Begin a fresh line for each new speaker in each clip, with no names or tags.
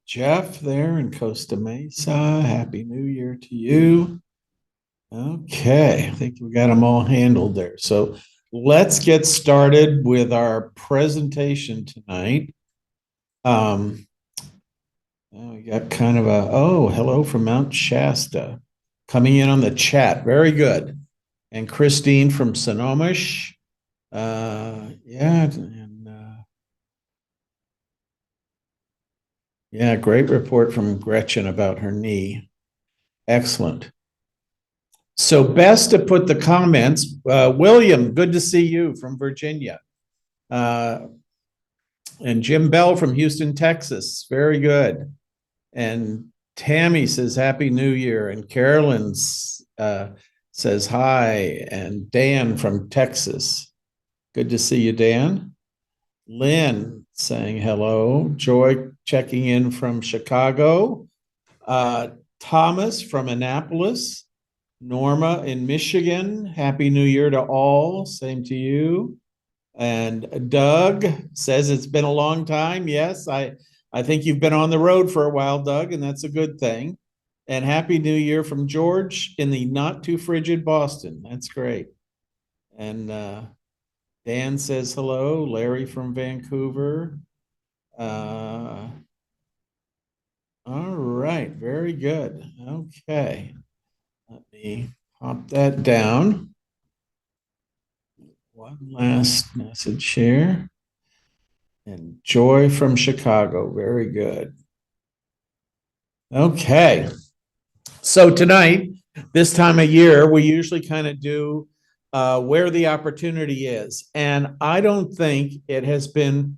Jeff there in Costa Mesa. Happy New Year to you. Okay, I think we got them all handled there. So let's get started with our presentation tonight. Um, we got kind of hello from Mount Shasta coming in on the chat. Very good. And Christine from Sonomish. Yeah, great report from Gretchen about her knee. Excellent. So best to put the comments. William, good to see you from Virginia. And Jim Bell from Houston, Texas. Very good. And Tammy says Happy New Year. And Carolyn says hi. And Dan from Texas. Good to see you, Dan. Lynn saying hello. Joy checking in from Chicago. Thomas from Annapolis. Norma in Michigan. Happy New Year to all. Same to you. And Doug says it's been a long time. Yes, I think you've been on the road for a while, Doug, and that's a good thing. And Happy New Year from George in the not too frigid Boston. That's great. And Dan says hello. Larry from Vancouver. All right, very good. Okay. Let me pop that down. One last message here. And Joy from Chicago. Very good. Okay. So tonight, this time of year, we usually kind of do where the opportunity is. And I don't think it has been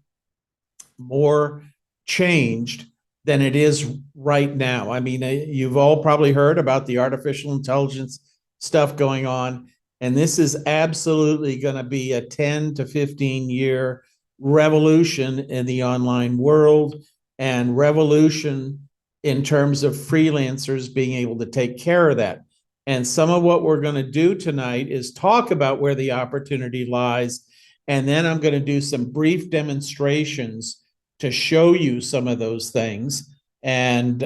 more changed than it is right now. I mean, you've all probably heard about the artificial intelligence stuff going on, and this is absolutely going to be a 10 to 15 year revolution in the online world and revolution in terms of freelancers being able to take care of that. And some of what we're going to do tonight is talk about where the opportunity lies, and then I'm going to do some brief demonstrations to show you some of those things, and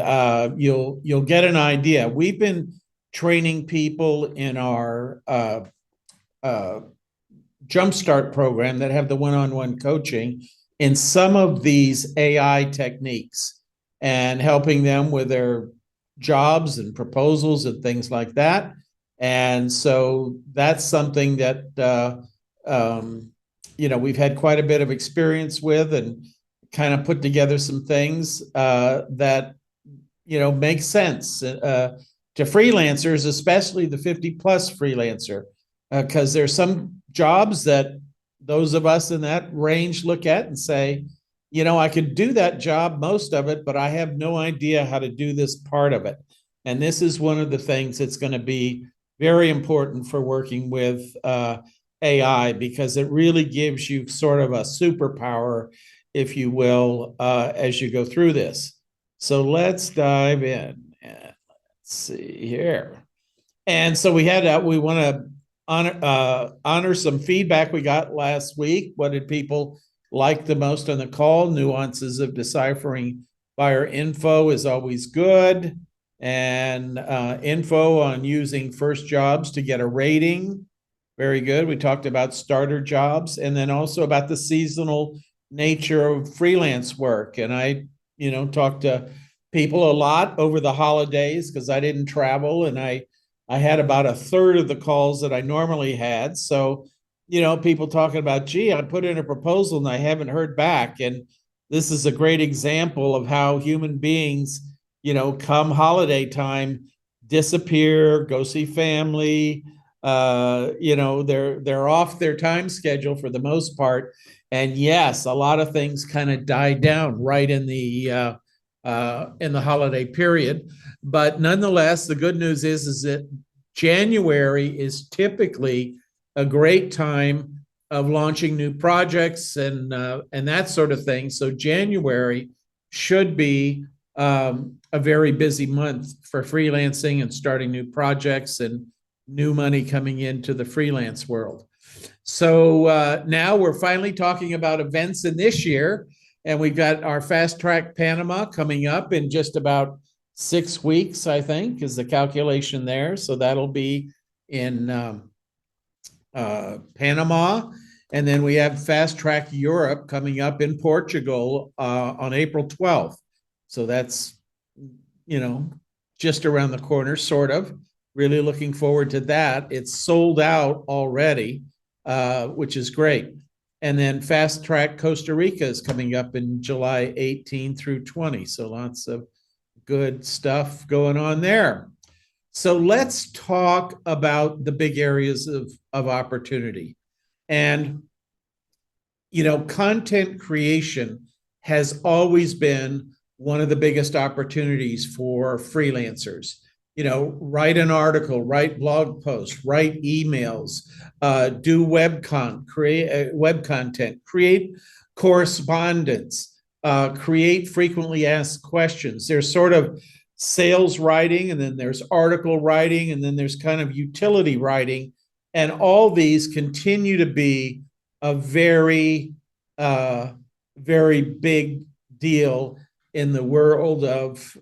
you'll get an idea. We've been training people in our Jumpstart program that have the one-on-one coaching in some of these AI techniques and helping them with their jobs and proposals and things like that. And so that's something that we've had quite a bit of experience with, and kind of put together some things that make sense to freelancers, especially the 50 plus freelancer, because there's some jobs that those of us in that range look at and say, I could do that job, most of it, but I have no idea how to do this part of it. And this is one of the things that's going to be very important for working with AI, because it really gives you sort of a superpower, if you will, as you go through this. So let's dive in. And let's see here. And so we want to honor some feedback we got last week. What did people like the most on the call? Nuances of deciphering buyer info is always good. And info on using first jobs to get a rating. Very good. We talked about starter jobs, and then also about the seasonal nature of freelance work. And I, talked to people a lot over the holidays because I didn't travel, and I had about a third of the calls that I normally had. So, people talking about, gee, I put in a proposal and I haven't heard back. And this is a great example of how human beings, come holiday time, disappear, go see family. They're off their time schedule for the most part. And yes, a lot of things kind of die down right in the holiday period. But nonetheless, the good news is that January is typically a great time of launching new projects and that sort of thing. So January should be a very busy month for freelancing and starting new projects and new money coming into the freelance world. So now we're finally talking about events in this year. And we've got our Fast Track Panama coming up in just about 6 weeks, I think, is the calculation there. So that'll be in Panama. And then we have Fast Track Europe coming up in Portugal on April 12th. So that's, just around the corner, sort of. Really looking forward to that. It's sold out already, which is great. And then Fast Track Costa Rica is coming up in July 18 through 20. So lots of good stuff going on there. So let's talk about the big areas of opportunity. And, content creation has always been one of the biggest opportunities for freelancers. Write an article, write blog posts, write emails, do create web content, create correspondence, create frequently asked questions. There's sort of sales writing, and then there's article writing, and then there's kind of utility writing. And all these continue to be a very, very big deal in the world of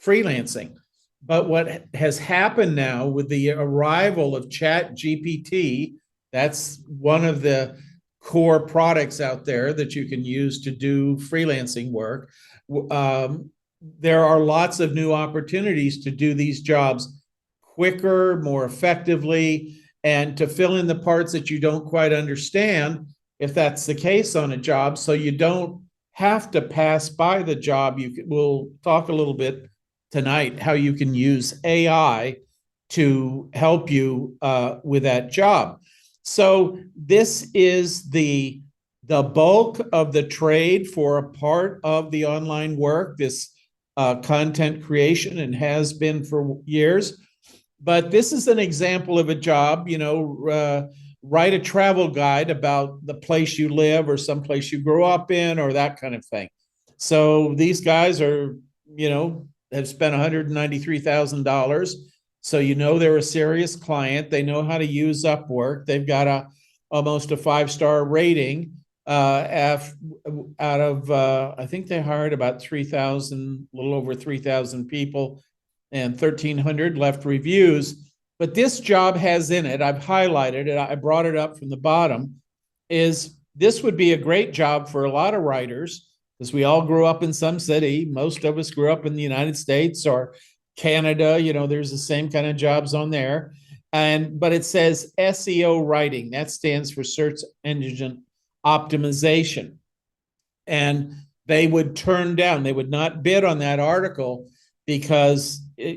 freelancing. But what has happened now with the arrival of ChatGPT, that's one of the core products out there that you can use to do freelancing work. There are lots of new opportunities to do these jobs quicker, more effectively, and to fill in the parts that you don't quite understand, if that's the case on a job, so you don't have to pass by the job. We'll talk a little bit tonight how you can use AI to help you with that job. So this is the bulk of the trade for a part of the online work, this content creation, and has been for years. But this is an example of a job, write a travel guide about the place you live or someplace you grew up in or that kind of thing. So these guys are, have spent $193,000. So they're a serious client. They know how to use Upwork. They've got almost a 5-star rating out of, I think they hired about 3,000, a little over 3,000 people, and 1,300 left reviews. But this job has in it, I've highlighted it, I brought it up from the bottom, is this would be a great job for a lot of writers, because we all grew up in some city. Most of us grew up in the United States or Canada. There's the same kind of jobs on there. But it says SEO writing. That stands for search engine optimization. And they would turn down, they would not bid on that article because they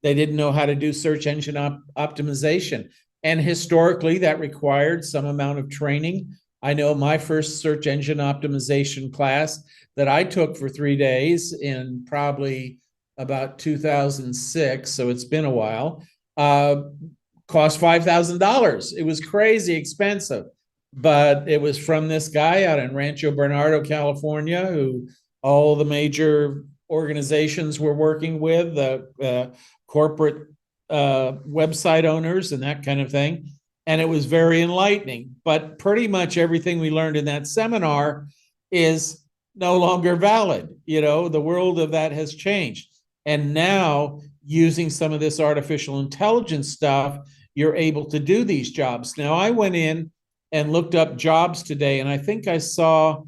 didn't know how to do search engine optimization. And historically, that required some amount of training. I know my first search engine optimization class that I took for 3 days in probably about 2006, so it's been a while, cost $5,000. It was crazy expensive, but it was from this guy out in Rancho Bernardo, California, who all the major organizations were working with, the corporate website owners and that kind of thing. And it was very enlightening. But pretty much everything we learned in that seminar is no longer valid. The world of that has changed. And now, using some of this artificial intelligence stuff, you're able to do these jobs. Now, I went in and looked up jobs today, and I think I saw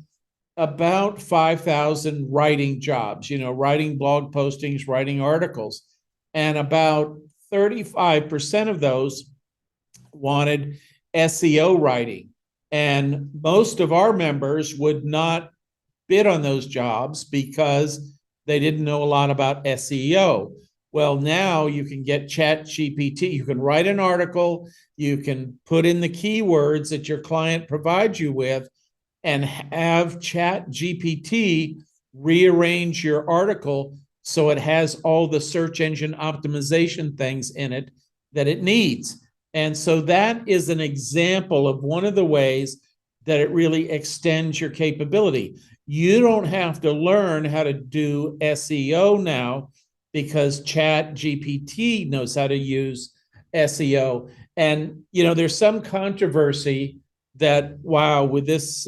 about 5,000 writing jobs, writing blog postings, writing articles. And about 35% of those wanted SEO writing. And most of our members would not bid on those jobs because they didn't know a lot about SEO. Well, now you can get ChatGPT. You can write an article, you can put in the keywords that your client provides you with, and have ChatGPT rearrange your article so it has all the search engine optimization things in it that it needs. And so that is an example of one of the ways that it really extends your capability. You don't have to learn how to do SEO now because ChatGPT knows how to use SEO. And, there's some controversy that, wow, with this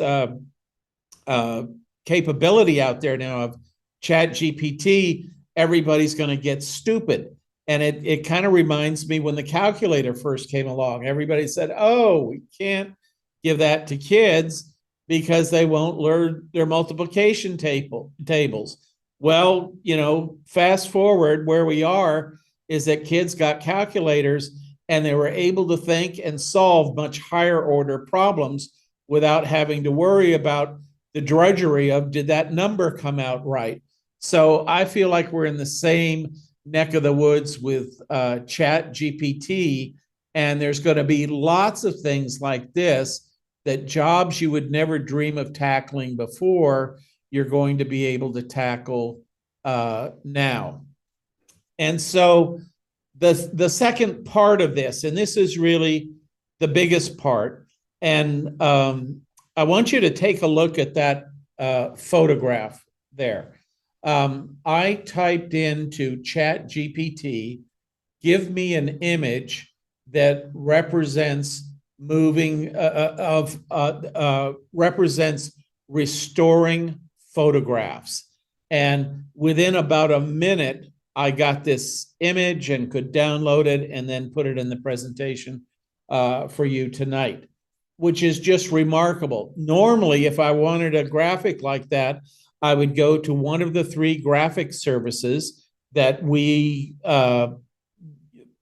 capability out there now of Chat GPT, everybody's going to get stupid. And it kind of reminds me when the calculator first came along, everybody said, oh, we can't give that to kids because they won't learn their multiplication tables. Well, fast forward where we are is that kids got calculators and they were able to think and solve much higher order problems without having to worry about the drudgery of, did that number come out right? So I feel like we're in the same neck of the woods with Chat GPT, and there's going to be lots of things like this that jobs you would never dream of tackling before, you're going to be able to tackle now. And so the second part of this, and this is really the biggest part, and I want you to take a look at that photograph there. I typed into Chat GPT, give me an image that represents represents restoring photographs. And within about a minute, I got this image and could download it and then put it in the presentation for you tonight, which is just remarkable. Normally, if I wanted a graphic like that, I would go to one of the 3 graphic services that we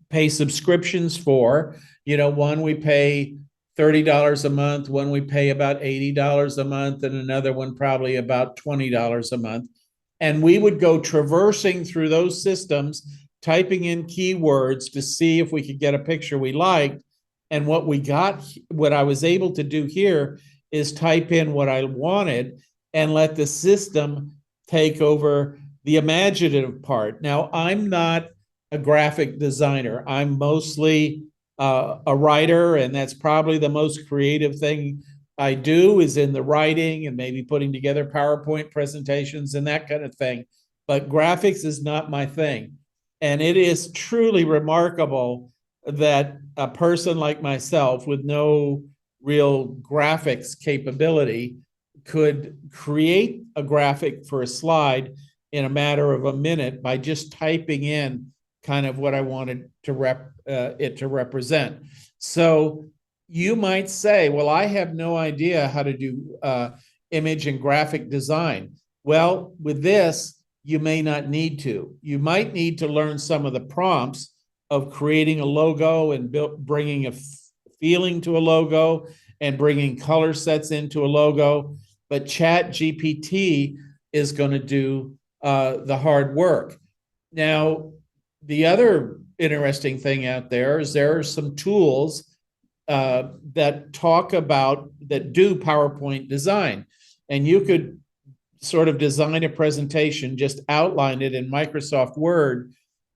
pay subscriptions for. One we pay $30 a month, one we pay about $80 a month, and another one probably about $20 a month. And we would go traversing through those systems, typing in keywords to see if we could get a picture we liked. And what I was able to do here is type in what I wanted and let the system take over the imaginative part. Now, I'm not a graphic designer. I'm mostly a writer, and that's probably the most creative thing I do is in the writing and maybe putting together PowerPoint presentations and that kind of thing. But graphics is not my thing. And it is truly remarkable that a person like myself with no real graphics capability could create a graphic for a slide in a matter of a minute by just typing in kind of what I wanted it to represent. So you might say, well, I have no idea how to do image and graphic design. Well, with this, you may not need to. You might need to learn some of the prompts of creating a logo and bringing a feeling to a logo and bringing color sets into a logo. But Chat GPT is going to do the hard work. Now, the other interesting thing out there is there are some tools that do PowerPoint design. And you could sort of design a presentation, just outline it in Microsoft Word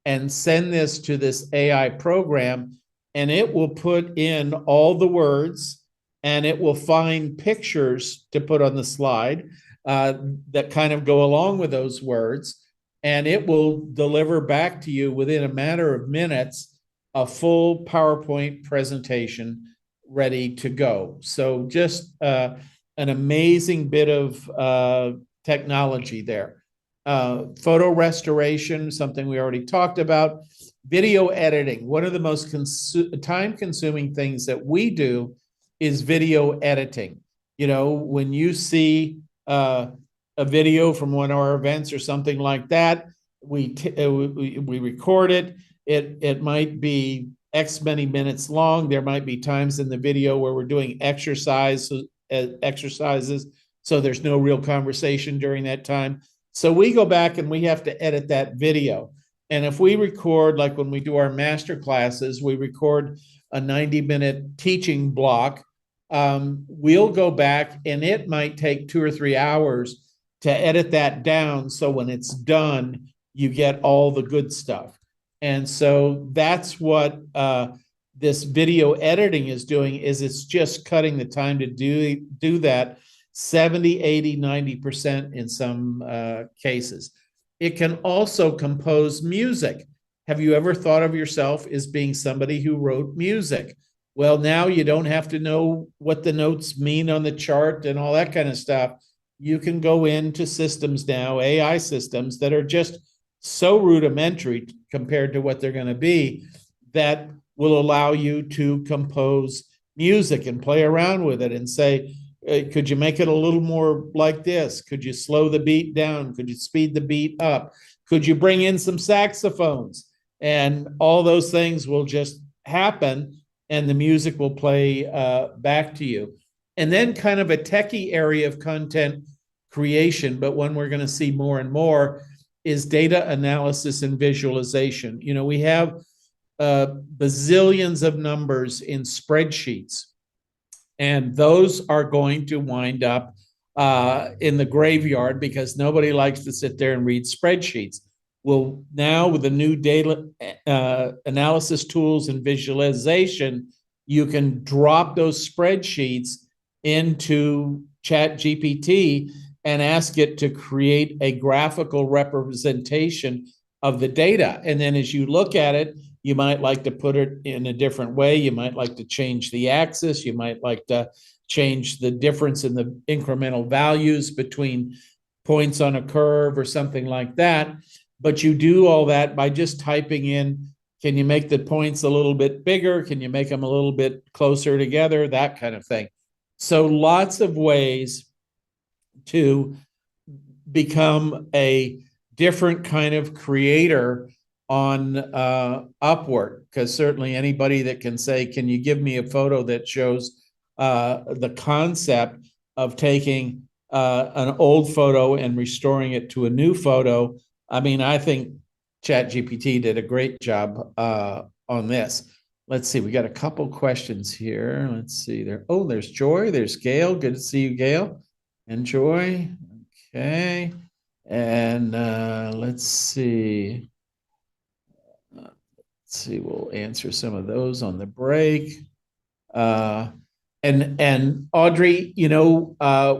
and send this to this AI program, and it will put in all the words and it will find pictures to put on the slide that kind of go along with those words. And it will deliver back to you within a matter of minutes a full PowerPoint presentation ready to go. So just an amazing bit of technology there. Photo restoration, something we already talked about. Video editing. One of the most time-consuming things that we do is video editing. When you see a video from one of our events or something like that, we record it. It might be X many minutes long. There might be times in the video where we're doing exercises, so there's no real conversation during that time. So we go back and we have to edit that video. And if we record, like when we do our master classes, we record a 90-minute teaching block. We'll go back and it might take 2 or 3 hours to edit that down. So when it's done, you get all the good stuff. And so that's what this video editing is doing, is it's just cutting the time to do that 70, 80, 90% in some cases. It can also compose music. Have you ever thought of yourself as being somebody who wrote music? Well, now you don't have to know what the notes mean on the chart and all that kind of stuff. you can go into systems now, AI systems that are just so rudimentary compared to what they're going to be, that will allow you to compose music and play around with it and say, could you make it a little more like this? Could you slow the beat down? Could you speed the beat up? Could you bring in some saxophones? And all those things will just happen, and the music will play back to you. And then kind of a techie area of content creation, but one we're going to see more and more, is data analysis and visualization. You know, we have bazillions of numbers in spreadsheets, and those are going to wind up in the graveyard because nobody likes to sit there and read spreadsheets. Well, now with the new data analysis tools and visualization, you can drop those spreadsheets into ChatGPT and ask it to create a graphical representation of the data. And then as you look at it, you might like to put it in a different way. You might like to change the axis. You might like to change the difference in the incremental values between points on a curve or something like that. But you do all that by just typing in, can you make the points a little bit bigger? Can you make them a little bit closer together? That kind of thing. So lots of ways to become a different kind of creator on Upwork, because certainly anybody that can say, can you give me a photo that shows the concept of taking an old photo and restoring it to a new photo. I mean, I think ChatGPT did a great job on this. Let's see, we got a couple questions here. Let's see there. Oh, there's Joy, there's Gail. Good to see you, Gail. And Joy. Okay. And let's see. We'll answer some of those on the break. And Audrey, you know,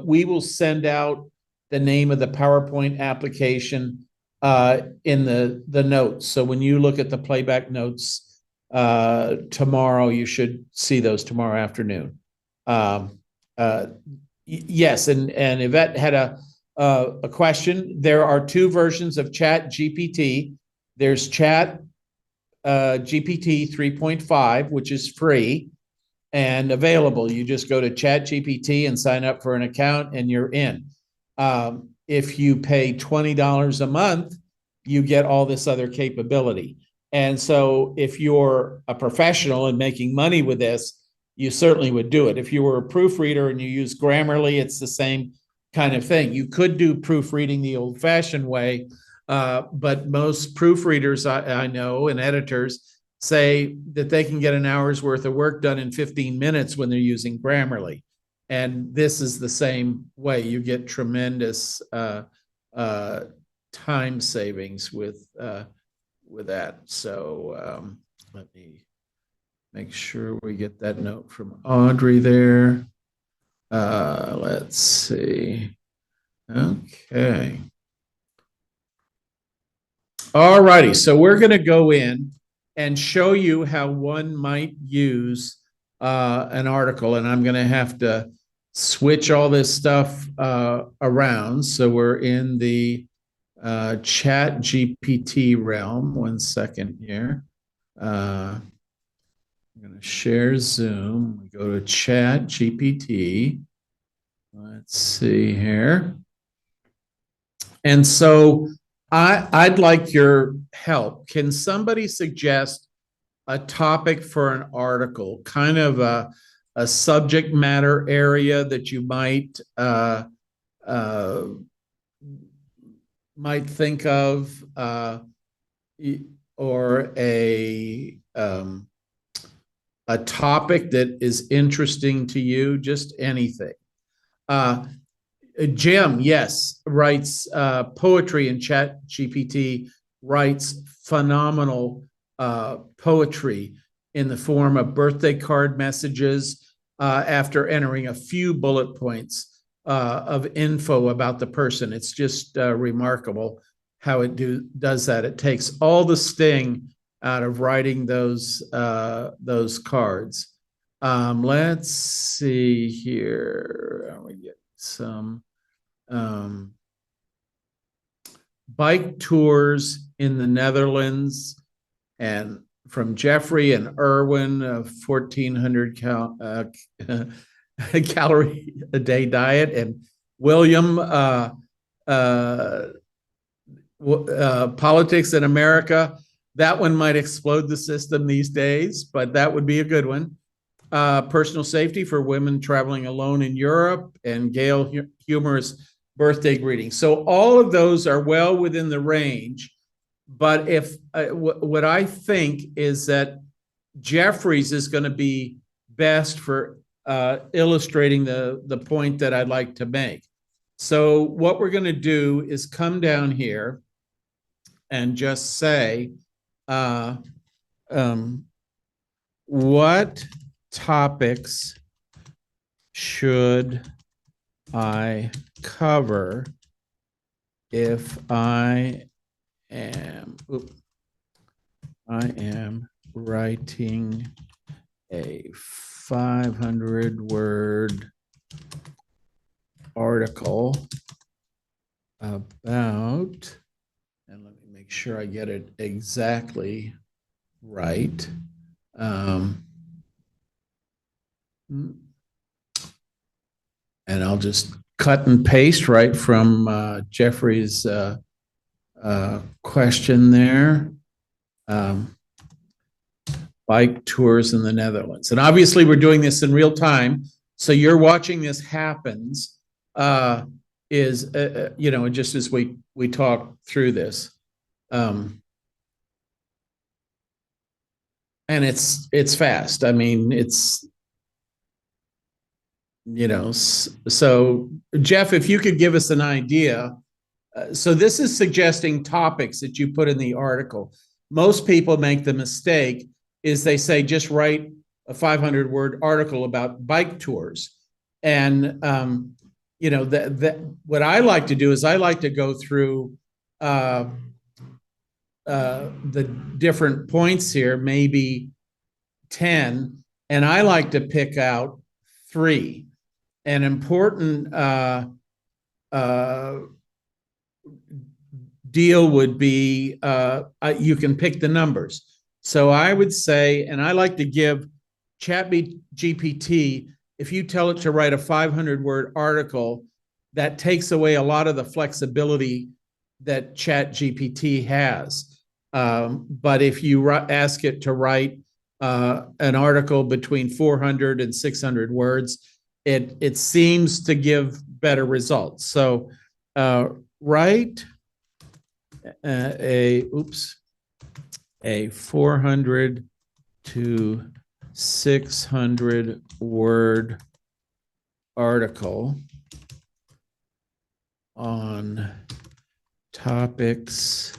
we will send out the name of the PowerPoint application in the notes. So when you look at the playback notes tomorrow, you should see those tomorrow afternoon. Yes, and Yvette had a question. There are two versions of Chat GPT. There's Chat GPT 3.5, which is free and available. You just go to Chat GPT and sign up for an account and you're in. If you pay $20 a month, you get all this other capability. And so if you're a professional and making money with this, you certainly would do it. If you were a proofreader and you use Grammarly, it's the same kind of thing. You could do proofreading the old-fashioned way, but most proofreaders I know and editors say that they can get an hour's worth of work done in 15 minutes when they're using Grammarly. And this is the same way. You get tremendous time savings with that. So let me make sure we get that note from Audrey there. Let's see. Okay. All righty. So we're going to go in and show you how one might use an article. And I'm going to have to switch all this stuff around. So we're in the Chat GPT realm. 1 second here. I'm going to share Zoom. We go to Chat GPT. Let's see here. And so I'd like your help. Can somebody suggest a topic for an article, kind of a subject matter area that you might think of, or a topic that is interesting to you, just anything. Jim, yes, writes poetry in Chat GPT, writes phenomenal poetry in the form of birthday card messages after entering a few bullet points of info about the person. It's just remarkable how it does that. It takes all the sting out of writing those cards. Let's see here. We get some bike tours in the Netherlands, and from Jeffrey and Irwin, 1,400 calorie a day diet, and William, politics in America. That one might explode the system these days, but that would be a good one. Personal safety for women traveling alone in Europe, and Gail humorous birthday greeting. So all of those are well within the range. But if what I think is that Jeffrey's is going to be best for illustrating the point that I'd like to make. So what we're going to do is come down here and just say, what topics should I cover if I am writing a 500-word article about, and let me make sure I get it exactly right. And I'll just cut and paste right from Jeffrey's question there. Bike tours in the Netherlands. And obviously we're doing this in real time. So you're watching this happens, just as we talk through this. And it's fast. I mean, so Jeff, if you could give us an idea. So this is suggesting topics that you put in the article. Most people make the mistake is they say, just write a 500-word article about bike tours. And, what I like to do is I like to go through the different points here, maybe 10, and I like to pick out 3. An important deal would be you can pick the numbers. So I would say, and I like to give ChatGPT, if you tell it to write a 500-word article, that takes away a lot of the flexibility that ChatGPT has. But if you ask it to write an article between 400 and 600 words, it seems to give better results. So write a 400 to 600 word article on topics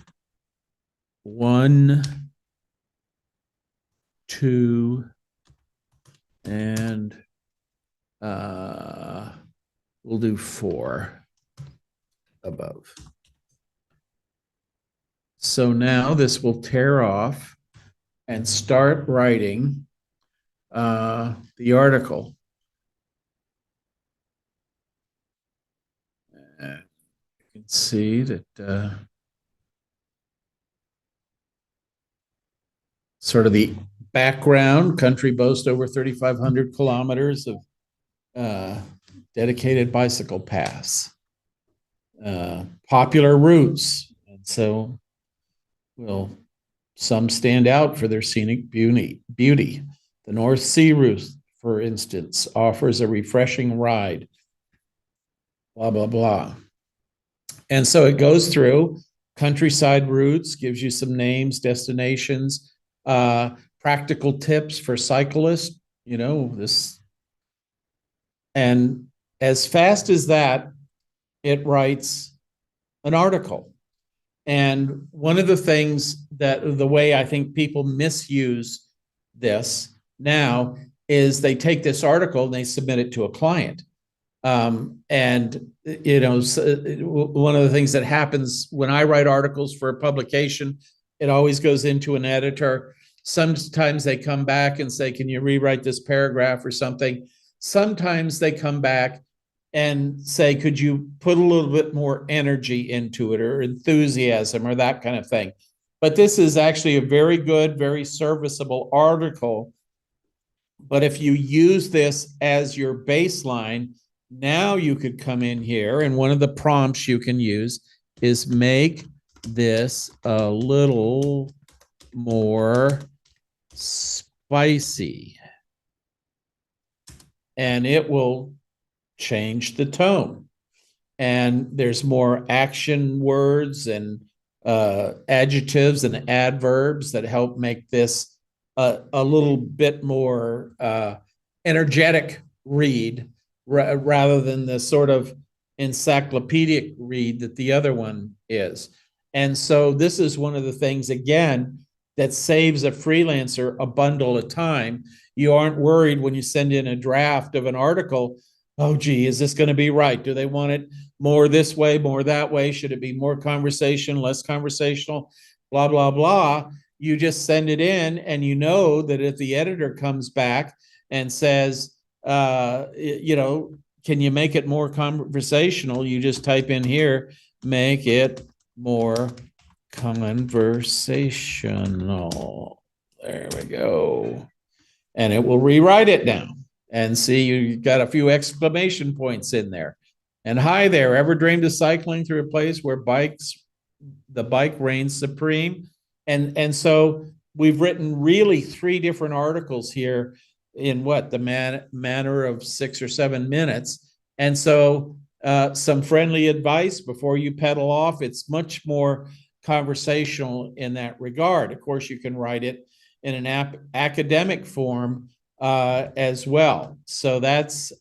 1, 2, and we'll do 4 above. So now this will tear off and start writing the article. You can see that sort of the background, country boasts over 3,500 kilometers of dedicated bicycle paths, popular routes. And so, some stand out for their scenic beauty. The North Sea route, for instance, offers a refreshing ride, blah, blah, blah. And so it goes through countryside routes, gives you some names, destinations, practical tips for cyclists, and as fast as that, it writes an article. And one of the things that the way I think people misuse this now is they take this article and they submit it to a client. One of the things that happens when I write articles for a publication, it always goes into an editor. Sometimes they come back and say, can you rewrite this paragraph or something? Sometimes they come back and say, could you put a little bit more energy into it, or enthusiasm, or that kind of thing. But this is actually a very good, very serviceable article. But if you use this as your baseline, now you could come in here, and one of the prompts you can use is make this a little more spicy. And it will change the tone. And there's more action words and adjectives and adverbs that help make this a little bit more energetic read, rather than the sort of encyclopedic read that the other one is. And so this is one of the things, again, that saves a freelancer a bundle of time. You aren't worried when you send in a draft of an article, oh, gee, is this going to be right? Do they want it more this way, more that way? Should it be more conversation, less conversational? Blah, blah, blah. You just send it in, and you know that if the editor comes back and says, can you make it more conversational? You just type in here, make it more conversational. There we go. And it will rewrite it down. And see, you got a few exclamation points in there. And hi there, ever dreamed of cycling through a place where the bike reigns supreme? And so we've written really 3 different articles here in the manner of 6 or 7 minutes. And so some friendly advice before you pedal off. It's much more conversational in that regard. Of course, you can write it in an academic form as well. So that's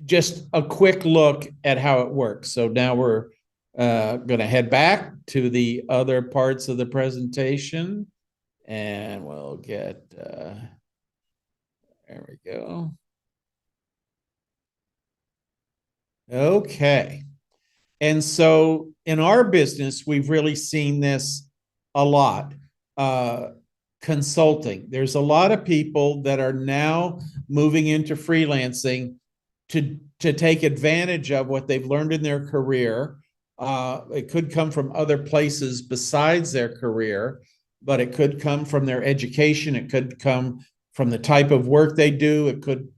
just a quick look at how it works. So now we're going to head back to the other parts of the presentation, and we'll get, there we go. Okay. And so in our business, we've really seen this a lot. Consulting. There's a lot of people that are now moving into freelancing to take advantage of what they've learned in their career. It could come from other places besides their career, but it could come from their education. It could come from the type of work they do. It could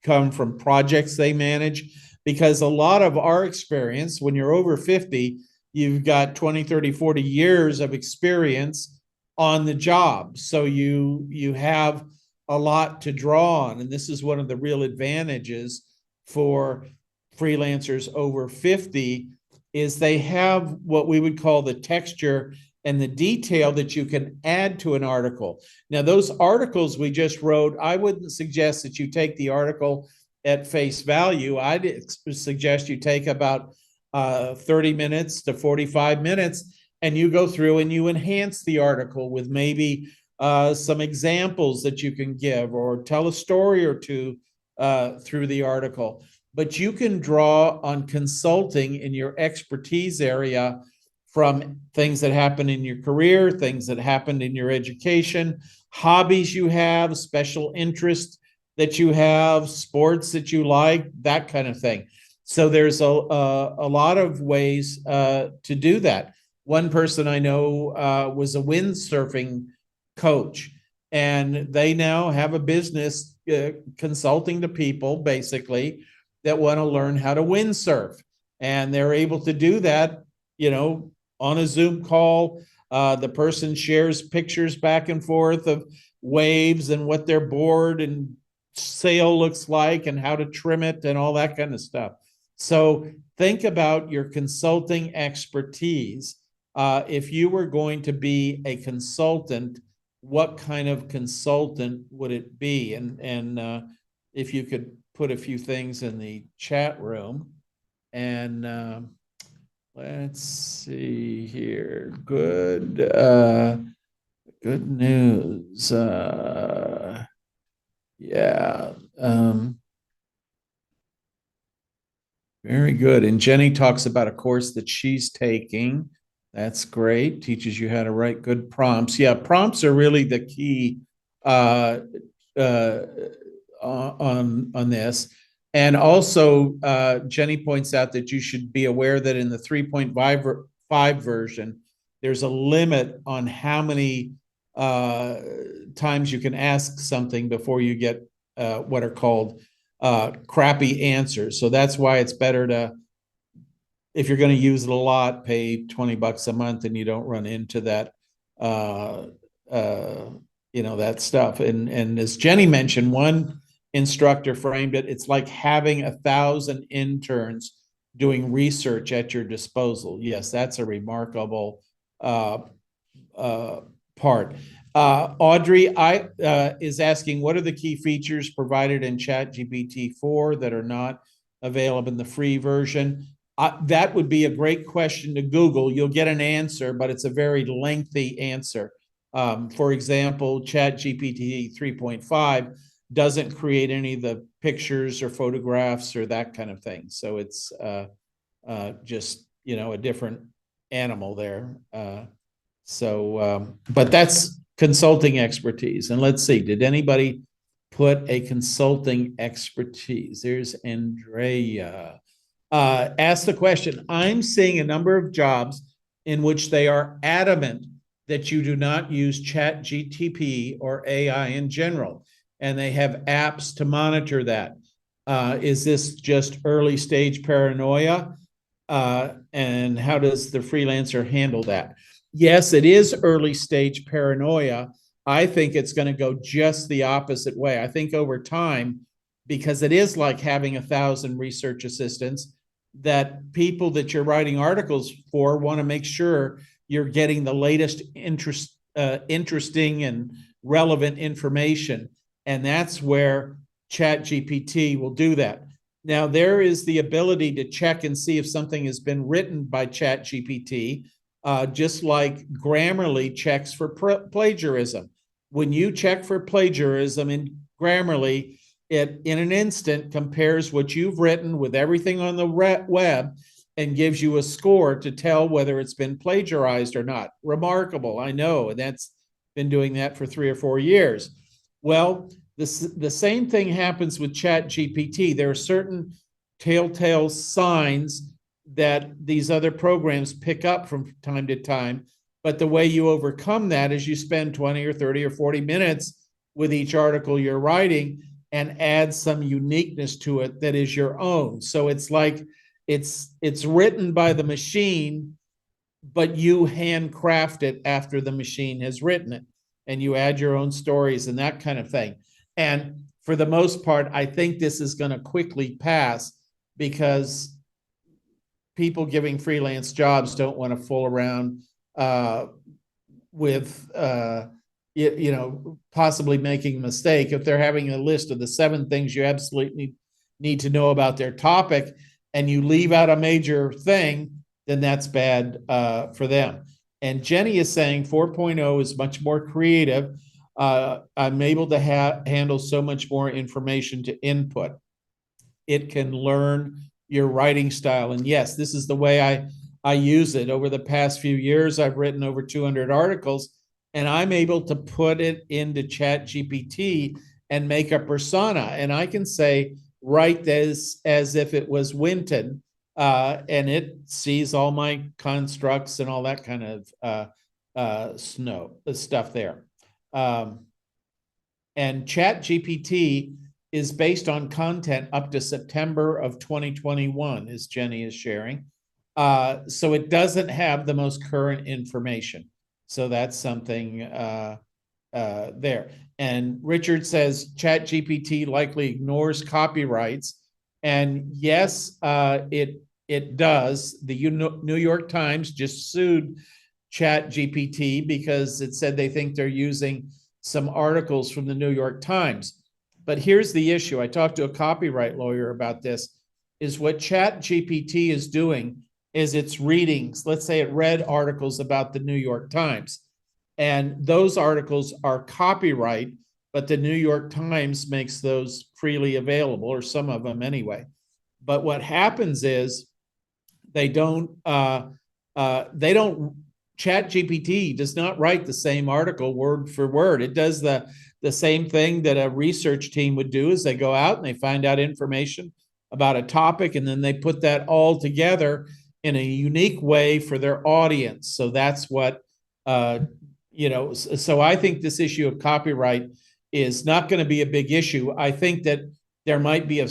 come from projects they manage. Because a lot of our experience, when you're over 50, you've got 20, 30, 40 years of experience on the job. So you have a lot to draw on. And this is one of the real advantages for freelancers over 50, is they have what we would call the texture and the detail that you can add to an article. Now, those articles we just wrote, I wouldn't suggest that you take the article at face value. I'd suggest you take about 30 minutes to 45 minutes, and you go through and you enhance the article with maybe some examples that you can give, or tell a story or two through the article. But you can draw on consulting in your expertise area from things that happen in your career, things that happened in your education, hobbies you have, special interests that you have, sports that you like, that kind of thing. So there's a lot of ways to do that. One person I know was a windsurfing coach, and they now have a business consulting to people basically that want to learn how to windsurf. And they're able to do that, on a Zoom call. The person shares pictures back and forth of waves and what their board and sail looks like and how to trim it and all that kind of stuff. So think about your consulting expertise. If you were going to be a consultant, what kind of consultant would it be? And if you could put a few things in the chat room. And let's see here. Good news. Yeah. Very good. And Jenny talks about a course that she's taking. That's great. Teaches you how to write good prompts. Yeah, prompts are really the key on this. And also, Jenny points out that you should be aware that in the 3.5 version, there's a limit on how many times you can ask something before you get what are called crappy answers. So that's why it's better to, if you're going to use it a lot, pay $20 a month and you don't run into that, that stuff. And as Jenny mentioned, one instructor framed it, it's like having 1,000 interns doing research at your disposal. Yes, that's a remarkable part. Audrey is asking, what are the key features provided in ChatGPT 4 that are not available in the free version? That would be a great question to Google. You'll get an answer, but it's a very lengthy answer. For example, ChatGPT 3.5 doesn't create any of the pictures or photographs or that kind of thing. So it's just, a different animal there. But that's consulting expertise. And let's see, did anybody put a consulting expertise? There's Andrea. Ask the question, I'm seeing a number of jobs in which they are adamant that you do not use ChatGPT or AI in general, and they have apps to monitor that. Is this just early stage paranoia? And how does the freelancer handle that? Yes, it is early stage paranoia. I think it's going to go just the opposite way. I think over time, because it is like having 1,000 research assistants, that people that you're writing articles for want to make sure you're getting the latest interesting and relevant information. And that's where ChatGPT will do that. Now, there is the ability to check and see if something has been written by ChatGPT, just like Grammarly checks for plagiarism. When you check for plagiarism in Grammarly, it in an instant compares what you've written with everything on the web and gives you a score to tell whether it's been plagiarized or not. Remarkable, I know, and that's been doing that for 3 or 4 years. Well, the same thing happens with ChatGPT. There are certain telltale signs that these other programs pick up from time to time, but the way you overcome that is you spend 20 or 30 or 40 minutes with each article you're writing and add some uniqueness to it that is your own. So it's like it's written by the machine, but you handcraft it after the machine has written it, and you add your own stories and that kind of thing. And for the most part, I think this is going to quickly pass because people giving freelance jobs don't want to fool around with possibly making a mistake. If they're having a list of the 7 things you absolutely need to know about their topic and you leave out a major thing, then that's bad for them. And Jenny is saying 4.0 is much more creative. I'm able to handle so much more information to input. It can learn your writing style. And yes, this is the way I use it. Over the past few years, I've written over 200 articles, and I'm able to put it into ChatGPT and make a persona. And I can say, write this as if it was Winton, and it sees all my constructs and all that kind of stuff there. And ChatGPT is based on content up to September of 2021, as Jenny is sharing. So it doesn't have the most current information. So that's something there. And Richard says ChatGPT likely ignores copyrights. And yes, it does. The New York Times just sued ChatGPT because it said they think they're using some articles from the New York Times. But here's the issue. I talked to a copyright lawyer about this, is what ChatGPT is doing is it's reading, let's say it read articles about the New York Times, and those articles are copyright, but the New York Times makes those freely available, or some of them anyway. But what happens is ChatGPT does not write the same article word for word. It does the the same thing that a research team would do is they go out and they find out information about a topic, and then they put that all together in a unique way for their audience. So that's what, so I think this issue of copyright is not going to be a big issue. I think that there might be a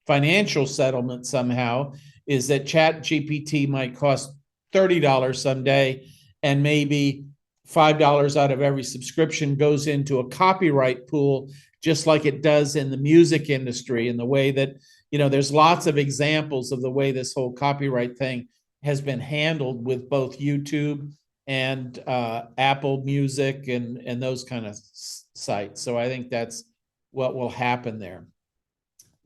financial settlement somehow, is that Chat GPT might cost $30 someday, and maybe $5 out of every subscription goes into a copyright pool, just like it does in the music industry, in the way that, there's lots of examples of the way this whole copyright thing has been handled with both YouTube and Apple Music and those kind of sites. So I think that's what will happen there.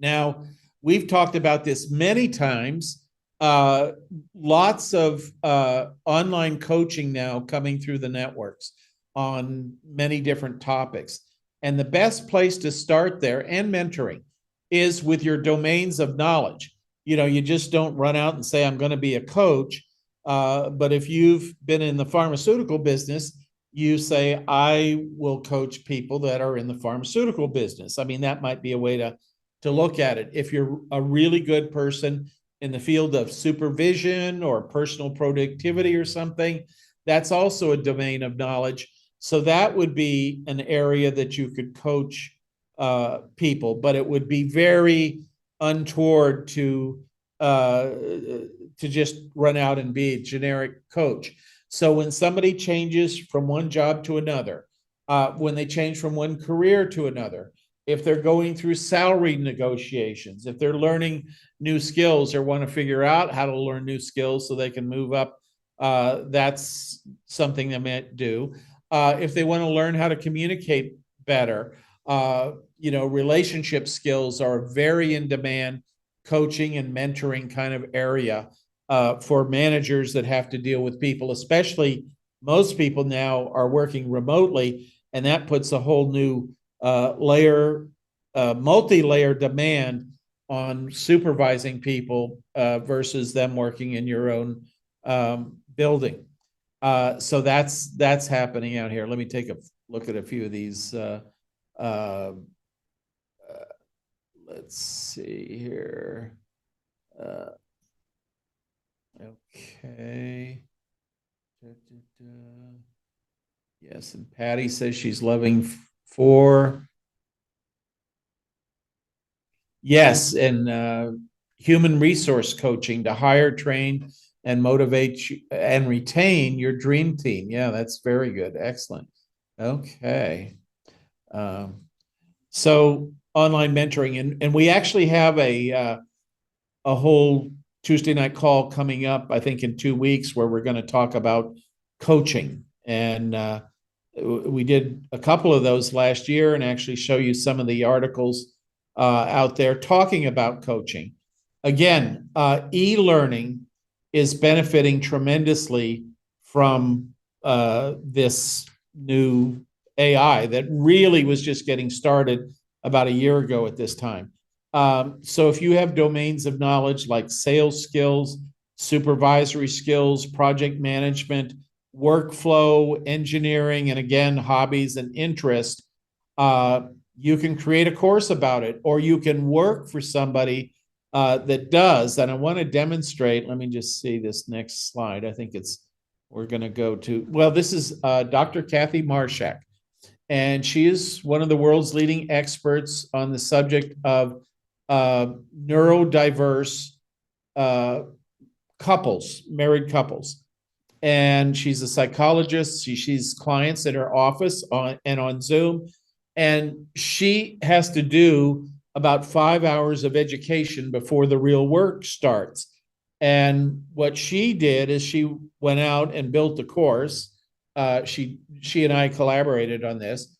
Now, we've talked about this many times. Lots of online coaching now coming through the networks on many different topics. And the best place to start there, and mentoring, is with your domains of knowledge. You just don't run out and say, I'm going to be a coach. But if you've been in the pharmaceutical business, you say, I will coach people that are in the pharmaceutical business. I mean, that might be a way to look at it. If you're a really good person in the field of supervision or personal productivity or something, that's also a domain of knowledge. So that would be an area that you could coach people, but it would be very untoward to just run out and be a generic coach. So when somebody changes from one job to another, when they change from one career to another, if they're going through salary negotiations, if they're learning new skills or want to figure out how to learn new skills so they can move up, that's something they might do. If they want to learn how to communicate better, relationship skills are very in demand, coaching and mentoring kind of area for managers that have to deal with people, especially most people now are working remotely, and that puts a whole new multi-layer demand on supervising people versus them working in your own building. So that's happening out here. Let me take a look at a few of these. Let's see here. Okay. Yes, and Patty says she's loving 4. Yes, and human resource coaching to hire, train, and motivate and retain your dream team. Yeah, that's very good. Excellent. Okay. So online mentoring, and we actually have a whole Tuesday night call coming up, I think in 2 weeks, where we're going to talk about coaching. And we did a couple of those last year and actually show you some of the articles out there talking about coaching. Again, e-learning is benefiting tremendously from this new AI that really was just getting started about a year ago at this time. So if you have domains of knowledge like sales skills, supervisory skills, project management, workflow, engineering, and again, hobbies and interests, you can create a course about it, or you can work for somebody that does. And I want to demonstrate, let me just see this next slide. I think we're going to go to, well, this is Dr. Kathy Marshak, and she is one of the world's leading experts on the subject of neurodiverse couples, married couples. And she's a psychologist. She's clients in her office on Zoom. And she has to do about 5 hours of education before the real work starts. And what she did is she went out and built a course. She and I collaborated on this.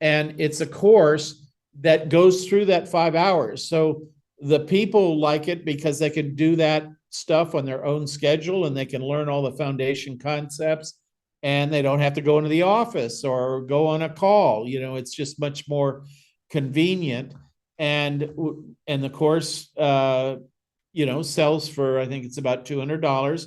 And it's a course that goes through that 5 hours. So the people like it because they can do that stuff on their own schedule, and they can learn all the foundation concepts, and they don't have to go into the office or go on a call. It's just much more convenient. And the course, sells for, I think it's about $200.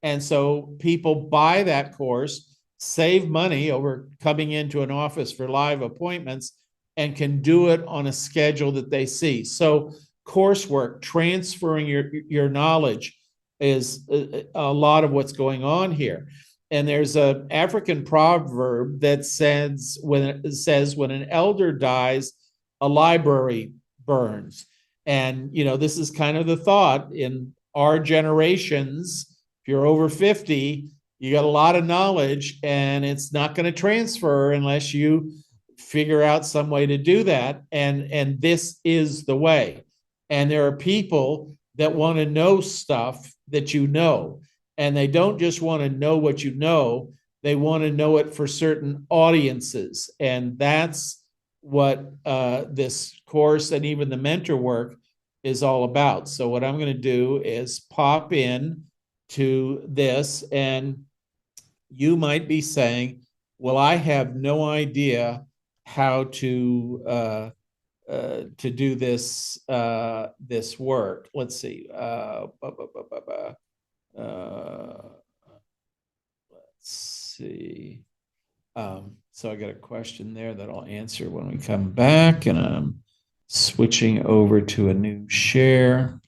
And so people buy that course, save money over coming into an office for live appointments, and can do it on a schedule that they see. So coursework, transferring your knowledge is a lot of what's going on here. And there's an African proverb that says when an elder dies, a library burns. And this is kind of the thought in our generations. If you're over 50, you got a lot of knowledge, and it's not going to transfer unless you figure out some way to do that. And this is the way. And there are people that want to know stuff that and they don't just want to know what you know, they want to know it for certain audiences. And that's what this course and even the mentor work is all about. So what I'm going to do is pop in to this, and you might be saying, well, I have no idea how to do this this work. Let's see. Let's see. So I got a question there that I'll answer when we come back, and I'm switching over to a new share.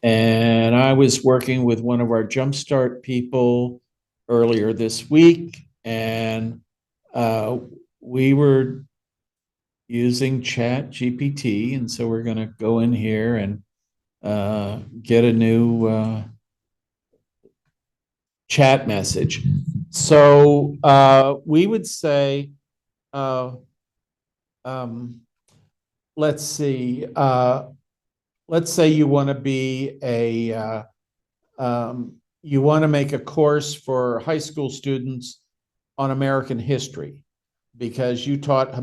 And I was working with one of our Jumpstart people earlier this week, and we were using Chat GPT, and so we're going to go in here and get a new chat message. So we would say, let's see, let's say you want to be you want to make a course for high school students on American history, because you taught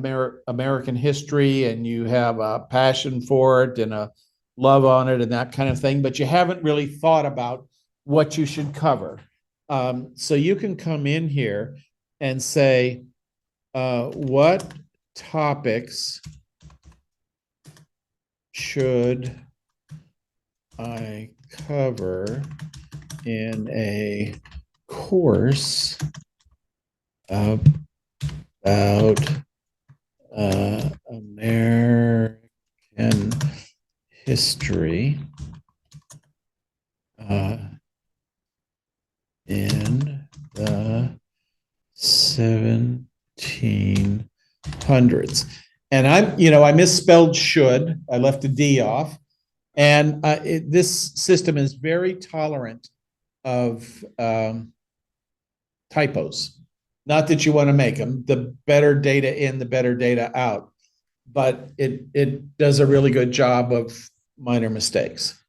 American history and you have a passion for it and a love on it and that kind of thing, but you haven't really thought about what you should cover. So you can come in here and say, what topics should I cover in a course about American history in the 1700s. And I misspelled should. I left a D off. And this system is very tolerant of typos. Not that you want to make them. The better data in, the better data out. But it does a really good job of minor mistakes.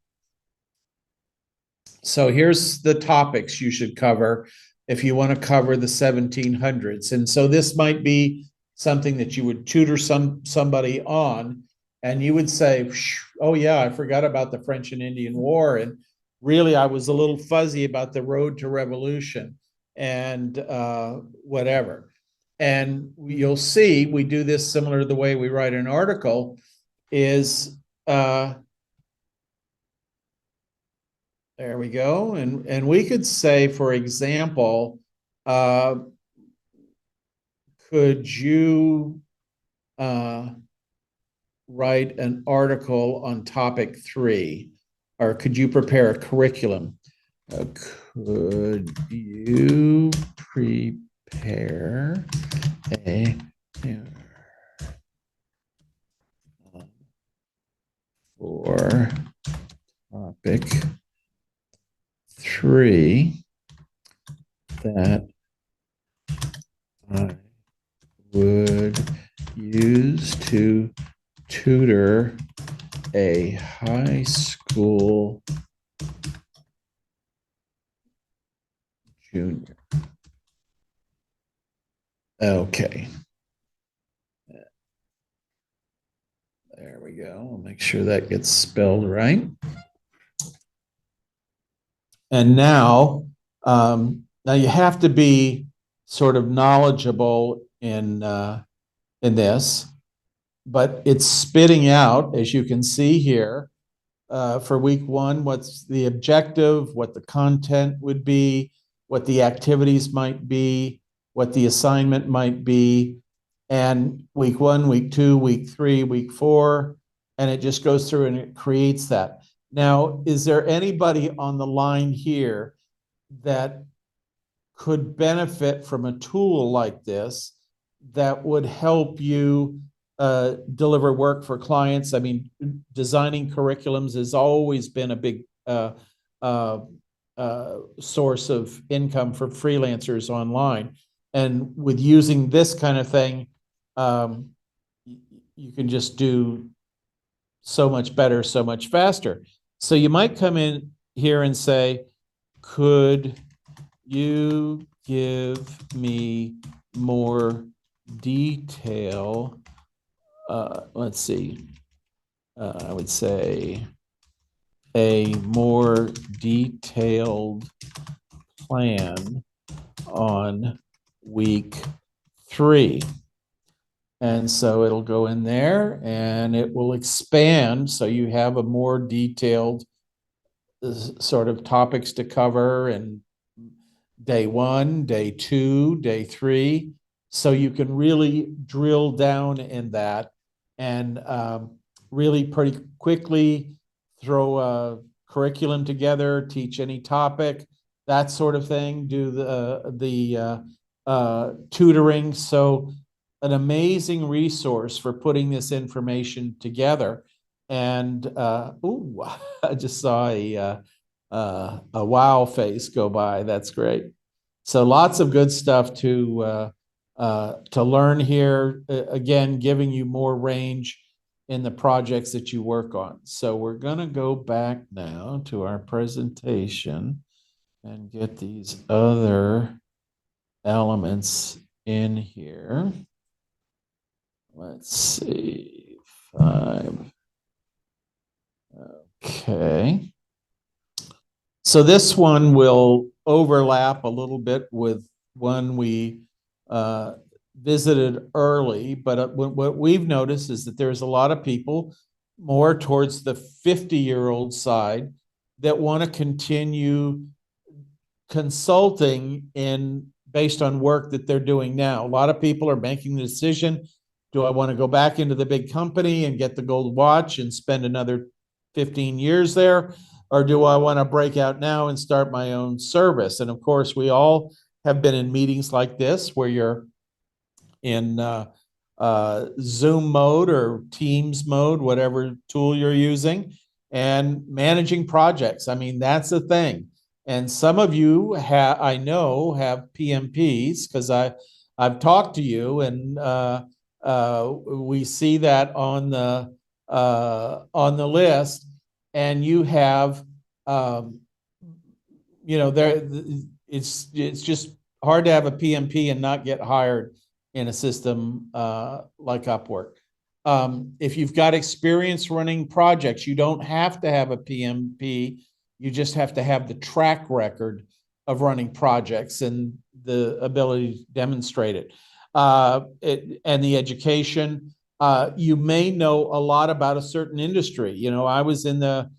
So here's the topics you should cover if you want to cover the 1700s. And so this might be something that you would tutor somebody on, and you would say, oh yeah, I forgot about the French and Indian War. And really, I was a little fuzzy about the road to revolution and whatever. And you'll see, we do this similar to the way we write an article is, there we go. And we could say, for example, could you write an article on topic 3? Or could you prepare a curriculum? Could you prepare a for topic 3 that I would use to tutor a high school junior? Okay. There we go. I'll make sure that gets spelled right. And now you have to be sort of knowledgeable in this, but it's spitting out, as you can see here, for week 1, what's the objective, what the content would be, what the activities might be, what the assignment might be, and week 1, week 2, week 3, week 4, and it just goes through and it creates that. Now, is there anybody on the line here that could benefit from a tool like this that would help you deliver work for clients? I mean, designing curriculums has always been a big uh, source of income for freelancers online. And with using this kind of thing, um, you can just do so much better, so much faster. So you might come in here and say, could you give me more detail? Let's see. I would say a more detailed plan on week 3. And so it'll go in there and it will expand. So you have a more detailed sort of topics to cover, and day 1, day 2, day 3. So you can really drill down in that and really pretty quickly throw a curriculum together, teach any topic, that sort of thing, do the tutoring. So an amazing resource for putting this information together. And ooh, I just saw a wow face go by. That's great. So lots of good stuff to learn here. Again, giving you more range in the projects that you work on. So we're going to go back now to our presentation and get these other elements in here. Let's see, 5. Okay. So this one will overlap a little bit with one we visited early, but what we've noticed is that there's a lot of people more towards the 50-year-old side that want to continue consulting based on work that they're doing now. A lot of people are making the decision, do I want to go back into the big company and get the gold watch and spend another 15 years there? Or do I want to break out now and start my own service? And of course, we all have been in meetings like this where you're in Zoom mode or Teams mode, whatever tool you're using, and managing projects. I mean, that's the thing. And some of you I know have PMPs because I've talked to you, and we see that on the list, and you have there it's just hard to have a PMP and not get hired in a system like Upwork. If you've got experience running projects, you don't have to have a PMP. You just have to have the track record of running projects and the ability to demonstrate it. And the education. You may know a lot about a certain industry. You know, I was in the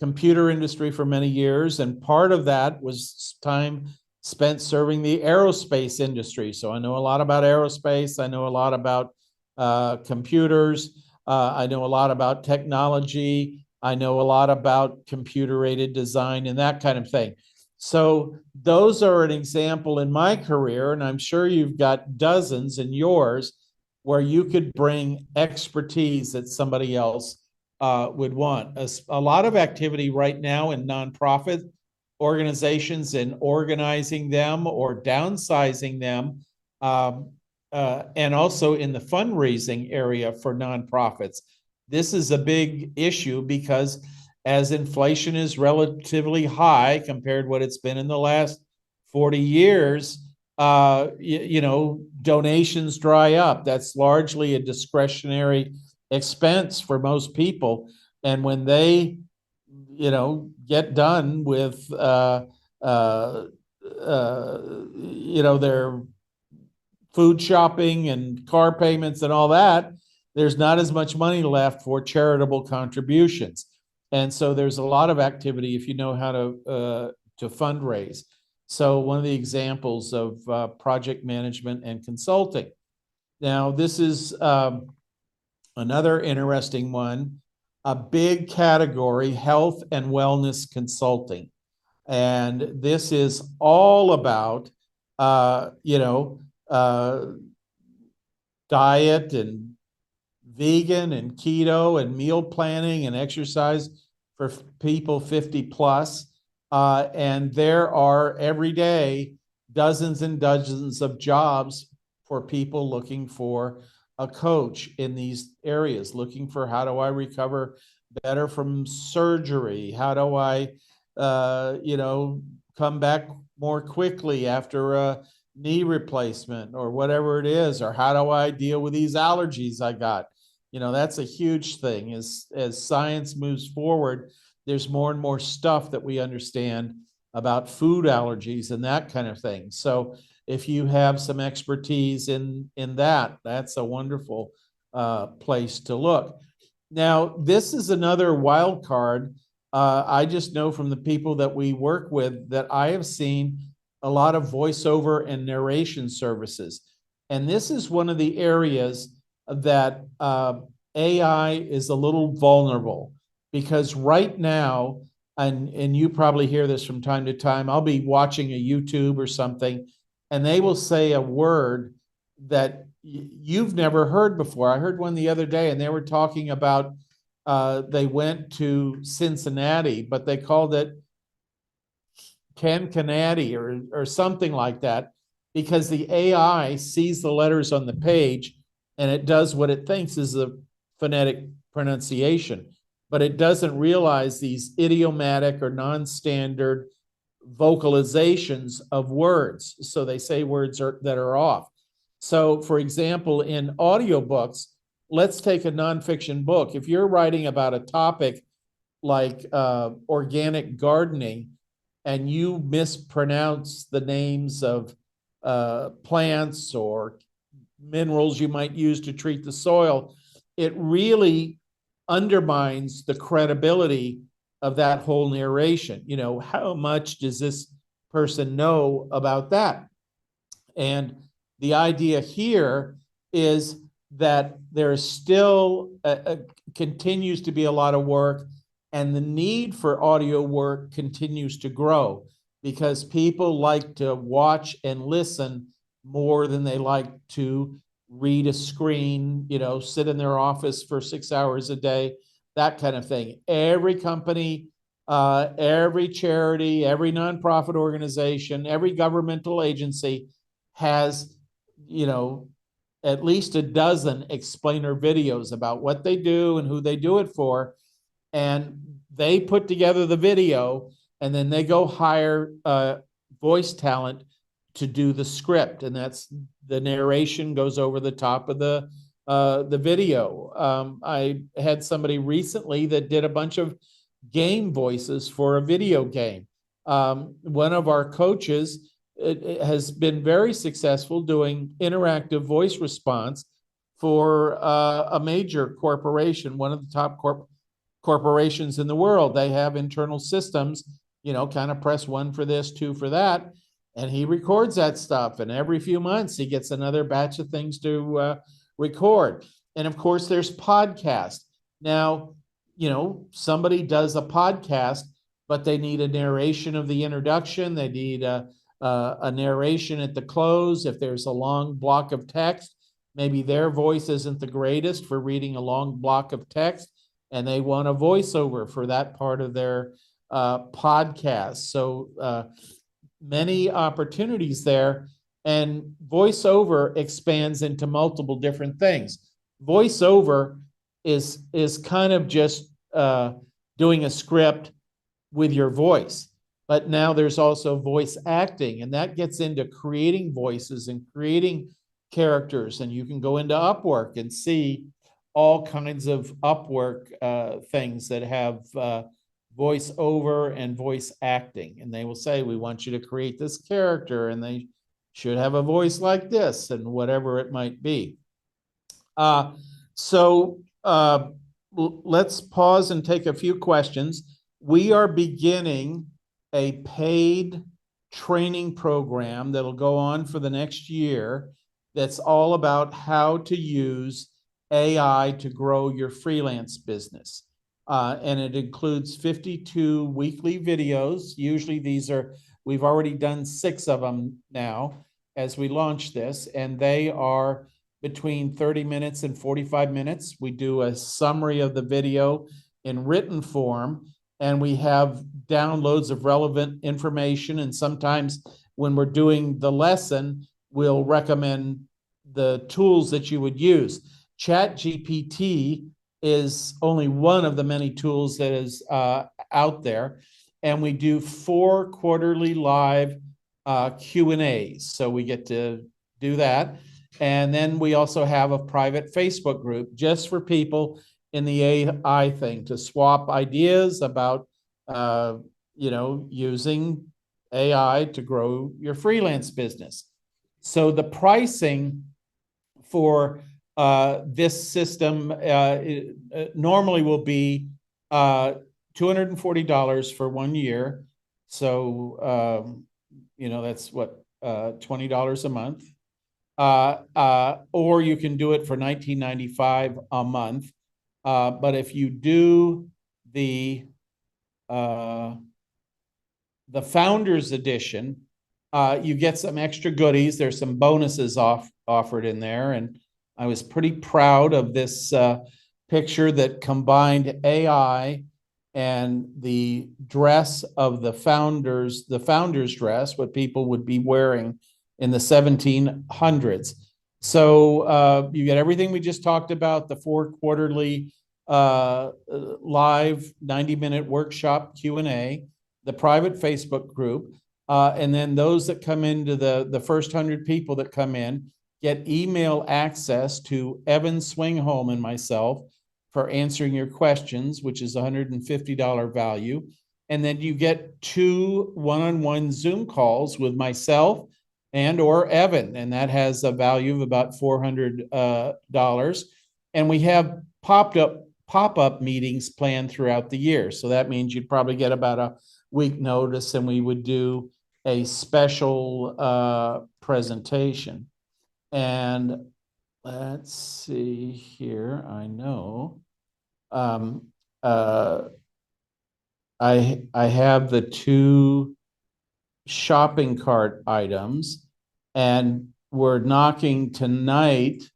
computer industry for many years, and part of that was time spent serving the aerospace industry. So I know a lot about aerospace. I know a lot about computers. I know a lot about technology. I know a lot about computer-aided design and that kind of thing. So those are an example in my career, and I'm sure you've got dozens in yours where you could bring expertise that somebody else would want. A lot of activity right now in nonprofit organizations and organizing them or downsizing them, and also in the fundraising area for nonprofits. This is a big issue because as inflation is relatively high compared to what it's been in the last 40 years, donations dry up. That's largely a discretionary expense for most people. And when they, get done with, their food shopping and car payments and all that, there's not as much money left for charitable contributions. And so there's a lot of activity if you know how to fundraise. So one of the examples of project management and consulting. Now, this is another interesting one, a big category, health and wellness consulting. And this is all about, you know, diet and vegan and keto and meal planning and exercise for people 50 plus. And there are every day dozens and dozens of jobs for people looking for a coach in these areas, looking for how do I recover better from surgery? How do I, come back more quickly after a knee replacement or whatever it is? Or how do I deal with these allergies I got? That's a huge thing. As science moves forward, there's more and more stuff that we understand about food allergies and that kind of thing. So if you have some expertise in that, that's a wonderful place to look. Now, this is another wild card. I just know from the people that we work with that I have seen a lot of voiceover and narration services. And this is one of the areas that AI is a little vulnerable, because right now, and you probably hear this from time to time, I'll be watching a YouTube or something, and they will say a word that you've never heard before. I heard one the other day, and they were talking about they went to Cincinnati, but they called it Cincinnati or something like that, because the AI sees the letters on the page and it does what it thinks is the phonetic pronunciation, but it doesn't realize these idiomatic or non-standard vocalizations of words. So they say words that are off. So, for example, in audiobooks, let's take a nonfiction book. If you're writing about a topic like organic gardening, and you mispronounce the names of plants or minerals you might use to treat the soil, it really undermines the credibility of that whole narration. How much does this person know about that? And the idea here is that there's still continues to be a lot of work, and the need for audio work continues to grow because people like to watch and listen more than they like to read a screen, sit in their office for 6 hours a day, that kind of thing. Every company, every charity, every nonprofit organization, every governmental agency has, at least a dozen explainer videos about what they do and who they do it for. And they put together the video, and then they go hire voice talent to do the script, and that's the narration goes over the top of the video. I had somebody recently that did a bunch of game voices for a video game. One of our coaches has been very successful doing interactive voice response for a major corporation, one of the top corporations in the world. They have internal systems, kind of press 1 for this, 2 for that. And he records that stuff. And every few months, he gets another batch of things to record. And of course, there's podcasts. Now, somebody does a podcast, but they need a narration of the introduction. They need a narration at the close. If there's a long block of text, maybe their voice isn't the greatest for reading a long block of text, and they want a voiceover for that part of their podcast. So many opportunities there, and voiceover expands into multiple different things. Voiceover is kind of just doing a script with your voice, but now there's also voice acting, and that gets into creating voices and creating characters. And you can go into Upwork and see all kinds of Upwork things that have voice over and voice acting, and they will say, we want you to create this character, and they should have a voice like this, and whatever it might be. So let's pause and take a few questions. We are beginning a paid training program that'll go on for the next year, that's all about how to use AI to grow your freelance business. And it includes 52 weekly videos. Usually we've already done 6 of them now as we launch this, and they are between 30 minutes and 45 minutes. We do a summary of the video in written form, and we have downloads of relevant information. And sometimes when we're doing the lesson, we'll recommend the tools that you would use. ChatGPT is only one of the many tools that is out there. And we do 4 quarterly live Q&As. So we get to do that. And then we also have a private Facebook group just for people in the AI thing to swap ideas about, using AI to grow your freelance business. So the pricing for this system normally will be $240 for 1 year. So, that's what, $20 a month. Or you can do it for $19.95 a month. But if you do the Founders Edition, you get some extra goodies. There's some bonuses offered in there. And I was pretty proud of this picture that combined AI and the dress of the founders dress, what people would be wearing in the 1700s. So you get everything we just talked about, the 4 quarterly live 90-minute workshop Q&A, the private Facebook group, and then those that come into the first 100 people that come in get email access to Evan Swingholm and myself for answering your questions, which is $150 value. And then you get 2 one-on-one Zoom calls with myself and or Evan, and that has a value of about $400. And we have pop-up meetings planned throughout the year. So that means you'd probably get about a week notice, and we would do a special presentation. And let's see here. I know I have the 2 shopping cart items, and we're knocking tonight,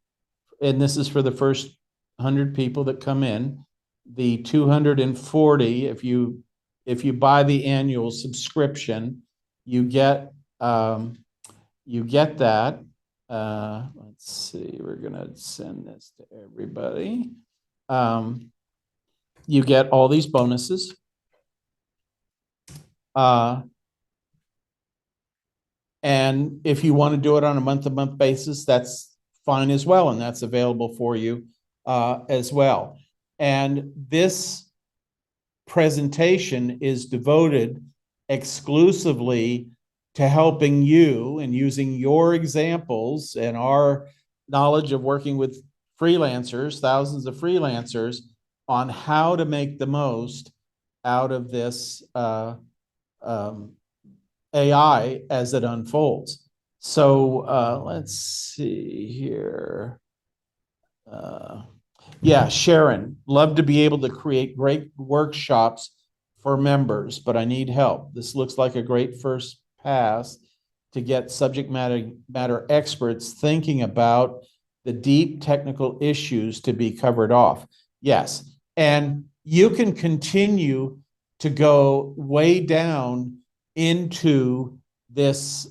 and this is for the first 100 people that come in, the 240. If you buy the annual subscription, you get that. Let's see, we're gonna send this to everybody. You get all these bonuses. And if you want to do it on a month-to-month basis, that's fine as well, and that's available for you as well. And this presentation is devoted exclusively to helping you and using your examples and our knowledge of working with freelancers, thousands of freelancers, on how to make the most out of this AI as it unfolds. So let's see here. Yeah, Sharon, love to be able to create great workshops for members, but I need help. This looks like a great first pass to get subject matter experts thinking about the deep technical issues to be covered off. Yes, and you can continue to go way down into this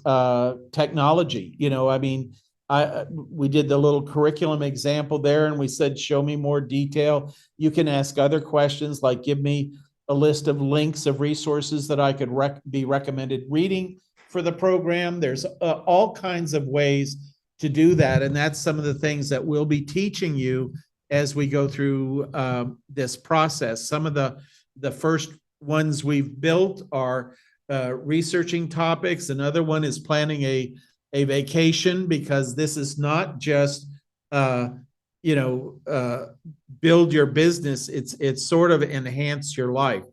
technology. We did the little curriculum example there, and we said, show me more detail. You can ask other questions, like give me a list of links of resources that I could be recommended reading for the program. There's all kinds of ways to do that. And that's some of the things that we'll be teaching you as we go through this process. Some of the first ones we've built are researching topics. Another one is planning a vacation, because this is not just build your business. It's sort of enhance your life.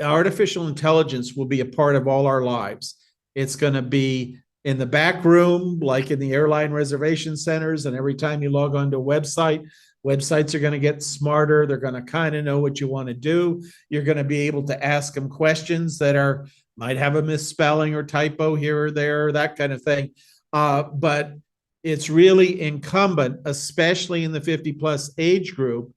Artificial intelligence will be a part of all our lives. It's going to be in the back room, like in the airline reservation centers. And every time you log onto a website, websites are going to get smarter. They're going to kind of know what you want to do. You're going to be able to ask them questions that might have a misspelling or typo here or there, that kind of thing. But it's really incumbent, especially in the 50 plus age group,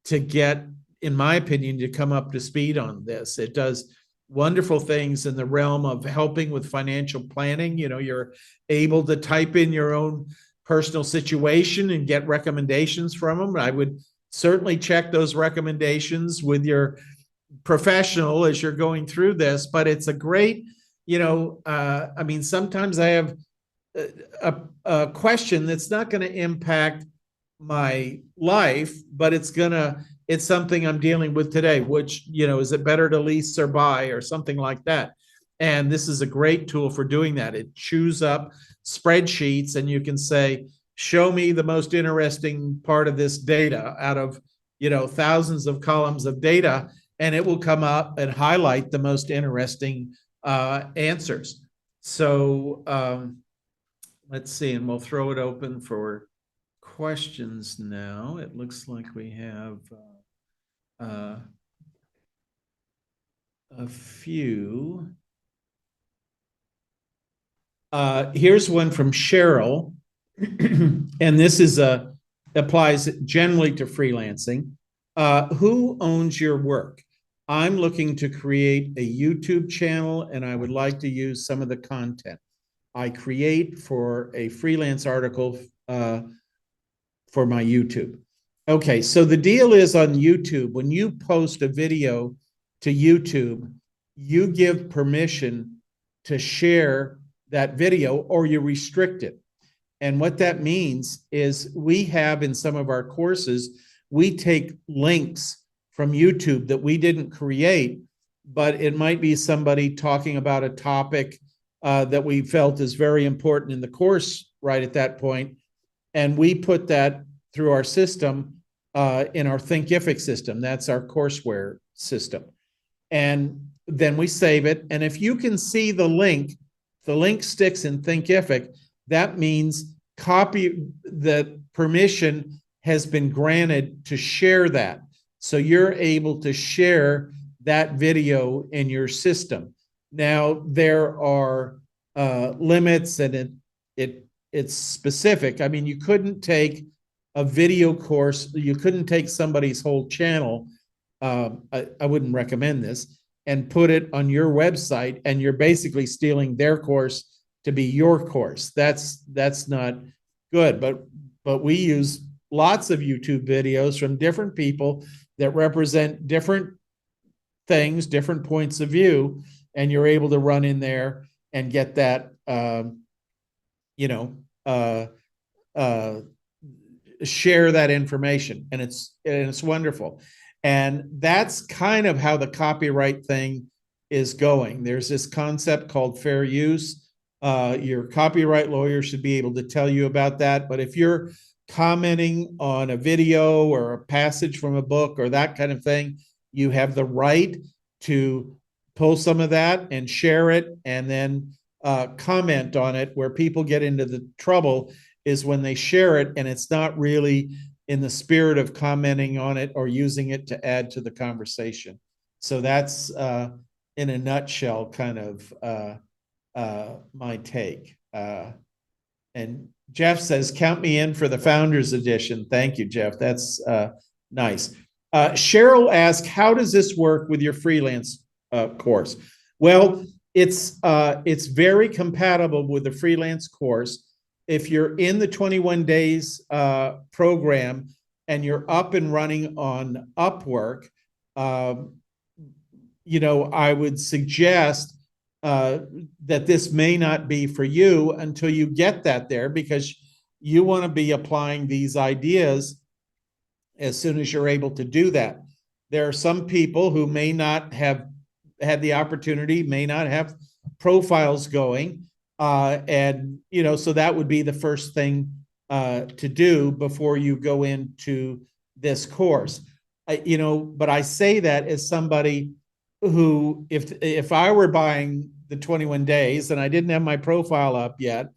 to get, in my opinion, to come up to speed on this. It does wonderful things in the realm of helping with financial planning. You're able to type in your own personal situation and get recommendations from them. I would certainly check those recommendations with your professional as you're going through this, but it's a great, I mean, sometimes I have a question that's not going to impact my life, but it's something I'm dealing with today, which, is it better to lease or buy or something like that? And this is a great tool for doing that. It chews up spreadsheets and you can say, show me the most interesting part of this data out of, thousands of columns of data, and it will come up and highlight the most interesting answers. So let's see, and we'll throw it open for questions now. It looks like we have a few. Here's one from Cheryl, and this applies generally to freelancing. Who owns your work? I'm looking to create a YouTube channel, and I would like to use some of the content I create for a freelance article for my YouTube. Okay, so the deal is on YouTube, when you post a video to YouTube, you give permission to share that video or you restrict it. And what that means is we have in some of our courses, we take links from YouTube that we didn't create, but it might be somebody talking about a topic that we felt is very important in the course right at that point. And we put that through our system in our Thinkific system. That's our courseware system. And then we save it. And if you can see the link sticks in Thinkific, that means the permission has been granted to share that. So you're able to share that video in your system. Now, there are limits, and it's specific. I mean, you couldn't take a video course, you couldn't take somebody's whole channel, I wouldn't recommend this, and put it on your website, and you're basically stealing their course to be your course. That's not good. But we use lots of YouTube videos from different people that represent different things, different points of view, and you're able to run in there and get that, share that information, and it's wonderful. And that's kind of how the copyright thing is going. There's this concept called fair use. Your copyright lawyer should be able to tell you about that. But if you're commenting on a video or a passage from a book or that kind of thing, you have the right to pull some of that and share it and then comment on it. Where people get into the trouble is when they share it and it's not really in the spirit of commenting on it or using it to add to the conversation. So that's in a nutshell kind of my take. And Jeff says, count me in for the Founders Edition. Thank you, Jeff. That's nice. Cheryl asked, how does this work with your freelance course? Well, it's very compatible with the freelance course. If you're in the 21 days program and you're up and running on Upwork, I would suggest that this may not be for you until you get that there, because you want to be applying these ideas as soon as you're able to do that. There are some people who may not have had the opportunity, may not have profiles going. So that would be the first thing to do before you go into this course. But I say that as somebody who, if I were buying the 21 days and I didn't have my profile up yet,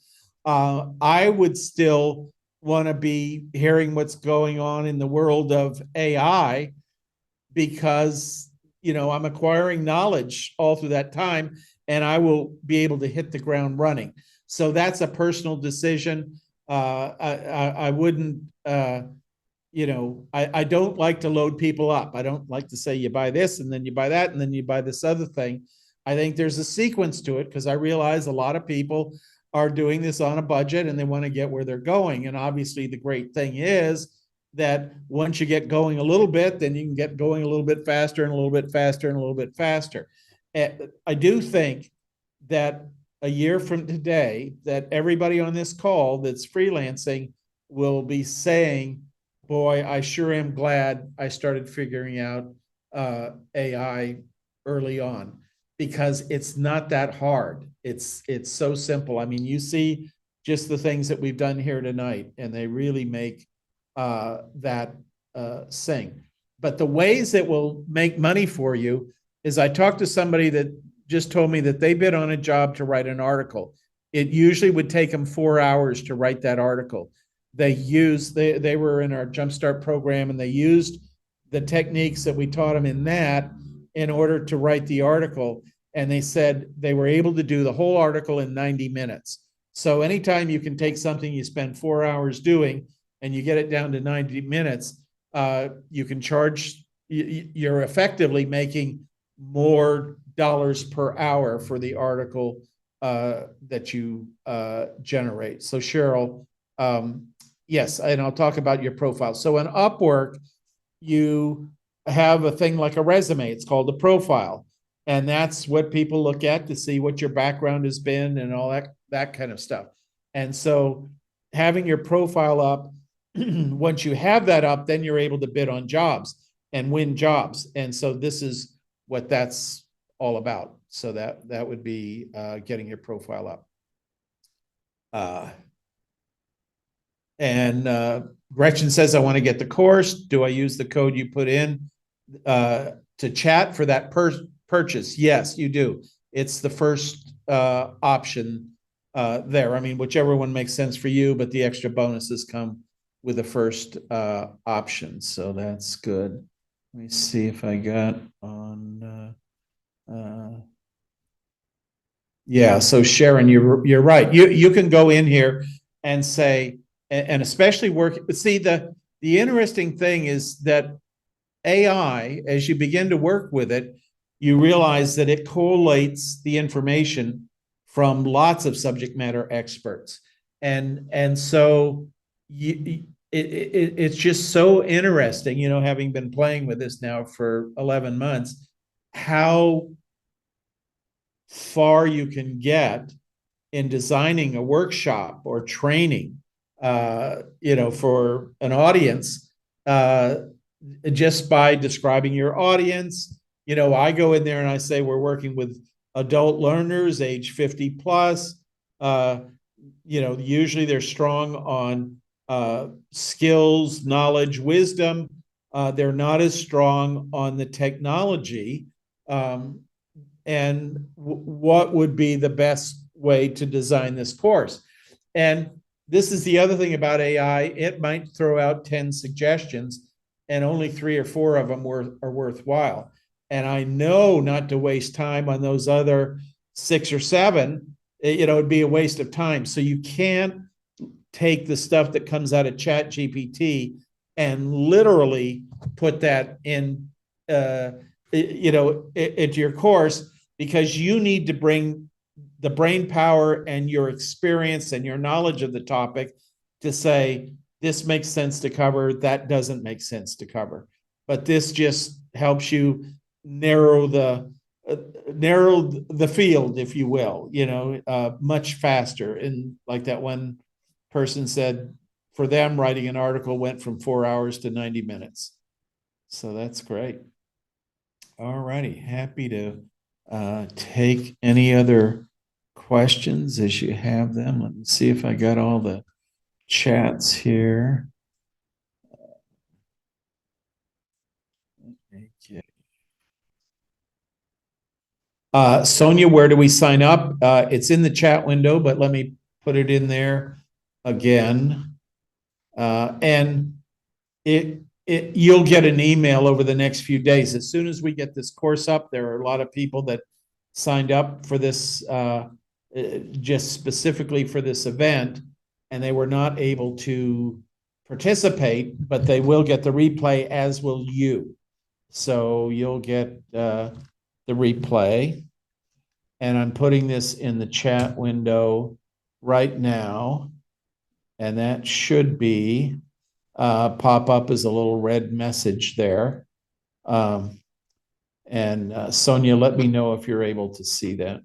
I would still want to be hearing what's going on in the world of AI because, I'm acquiring knowledge all through that time and I will be able to hit the ground running. So that's a personal decision. I wouldn't, I don't like to load people up. I don't like to say you buy this and then you buy that and then you buy this other thing. I think there's a sequence to it because I realize a lot of people are doing this on a budget and they want to get where they're going. And obviously, the great thing is that once you get going a little bit, then you can get going a little bit faster and a little bit faster and a little bit faster. I do think that a year from today, that everybody on this call that's freelancing will be saying, boy, I sure am glad I started figuring out AI early on because it's not that hard. It's so simple. I mean, you see just the things that we've done here tonight, and they really make that sing. But the ways that will make money for you is I talked to somebody that just told me that they bid on a job to write an article. It usually would take them 4 hours to write that article. They were in our Jumpstart program and they used the techniques that we taught them in that in order to write the article. And they said they were able to do the whole article in 90 minutes. So anytime you can take something you spend 4 hours doing and you get it down to 90 minutes, you can charge, you're effectively making more dollars per hour for the article that you generate. So Cheryl, yes, and I'll talk about your profile. So in Upwork, you have a thing like a resume. It's called a profile. And that's what people look at to see what your background has been and all that kind of stuff. And so having your profile up, once you have that up, then you're able to bid on jobs and win jobs. And so this is what that's all about. So that would be getting your profile up. And Gretchen says, I want to get the course. Do I use the code you put in to chat for that purchase? Yes, you do. It's the first option there. I mean, whichever one makes sense for you, but the extra bonuses come with the first option. So that's good. Let me see if I got on. Yeah, so Sharon, you're right. You can go in here and say, and especially work. See, the interesting thing is that AI, as you begin to work with it, you realize that it collates the information from lots of subject matter experts, and so it's just so interesting, having been playing with this now for 11 months, how far you can get in designing a workshop or training, for an audience, just by describing your audience. I go in there and I say, we're working with adult learners, age 50 plus. Usually they're strong on skills, knowledge, wisdom. They're not as strong on the technology. And what would be the best way to design this course? And this is the other thing about AI. It might throw out 10 suggestions and only 3 or 4 of them are worthwhile. And I know not to waste time on those other 6 or 7. It'd be a waste of time. So you can't take the stuff that comes out of Chat GPT and literally put that in, into your course, because you need to bring the brain power and your experience and your knowledge of the topic to say, this makes sense to cover, that doesn't make sense to cover. But this just helps you narrow the field, if you will, much faster. And like that one person said, for them, writing an article went from 4 hours to 90 minutes. So that's great. All righty. Happy to take any other questions as you have them. Let me see if I got all the chats here. Okay. Sonia, where do we sign up? It's in the chat window, but let me put it in there again. And you'll get an email over the next few days. As soon as we get this course up, there are a lot of people that signed up for this, just specifically for this event, and they were not able to participate, but they will get the replay, as will you. So you'll get the replay. And I'm putting this in the chat window right now. And that should be pop up as a little red message there. Sonia, let me know if you're able to see that.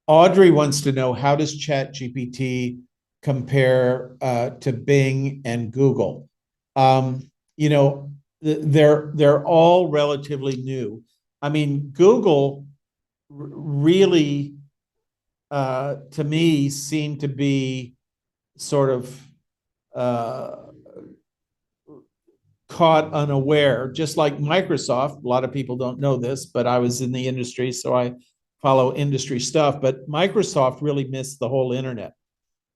Audrey wants to know, how does ChatGPT compare to Bing and Google? You know, they're all relatively new. I mean, Google really, to me, seemed to be sort of caught unaware, just like Microsoft. A lot of people don't know this, but I was in the industry, so I follow industry stuff. But Microsoft really missed the whole internet.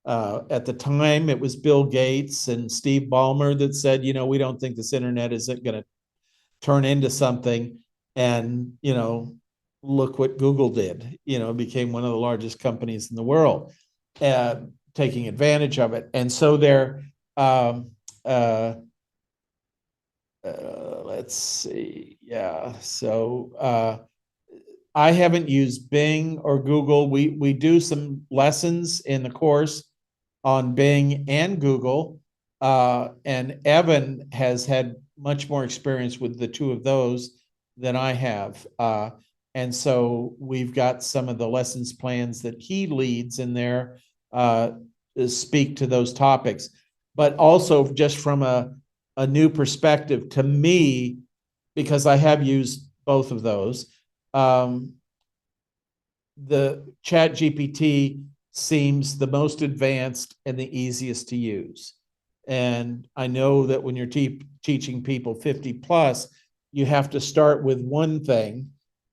At the time, it was Bill Gates and Steve Ballmer that said, you know, we don't think this internet is going to turn into something. And, you know, look what Google did, you know, became one of the largest companies in the world, taking advantage of it. And so they're, let's see. Yeah. So I haven't used Bing or Google. We do some lessons in the course on Bing and Google. And Evan has had much more experience with the two of those than I have. And so we've got some of the lessons plans that he leads in there to speak to those topics. But also just from a new perspective to me, because I have used both of those, the ChatGPT seems the most advanced and the easiest to use. And I know that when you're teaching people 50 plus, you have to start with one thing.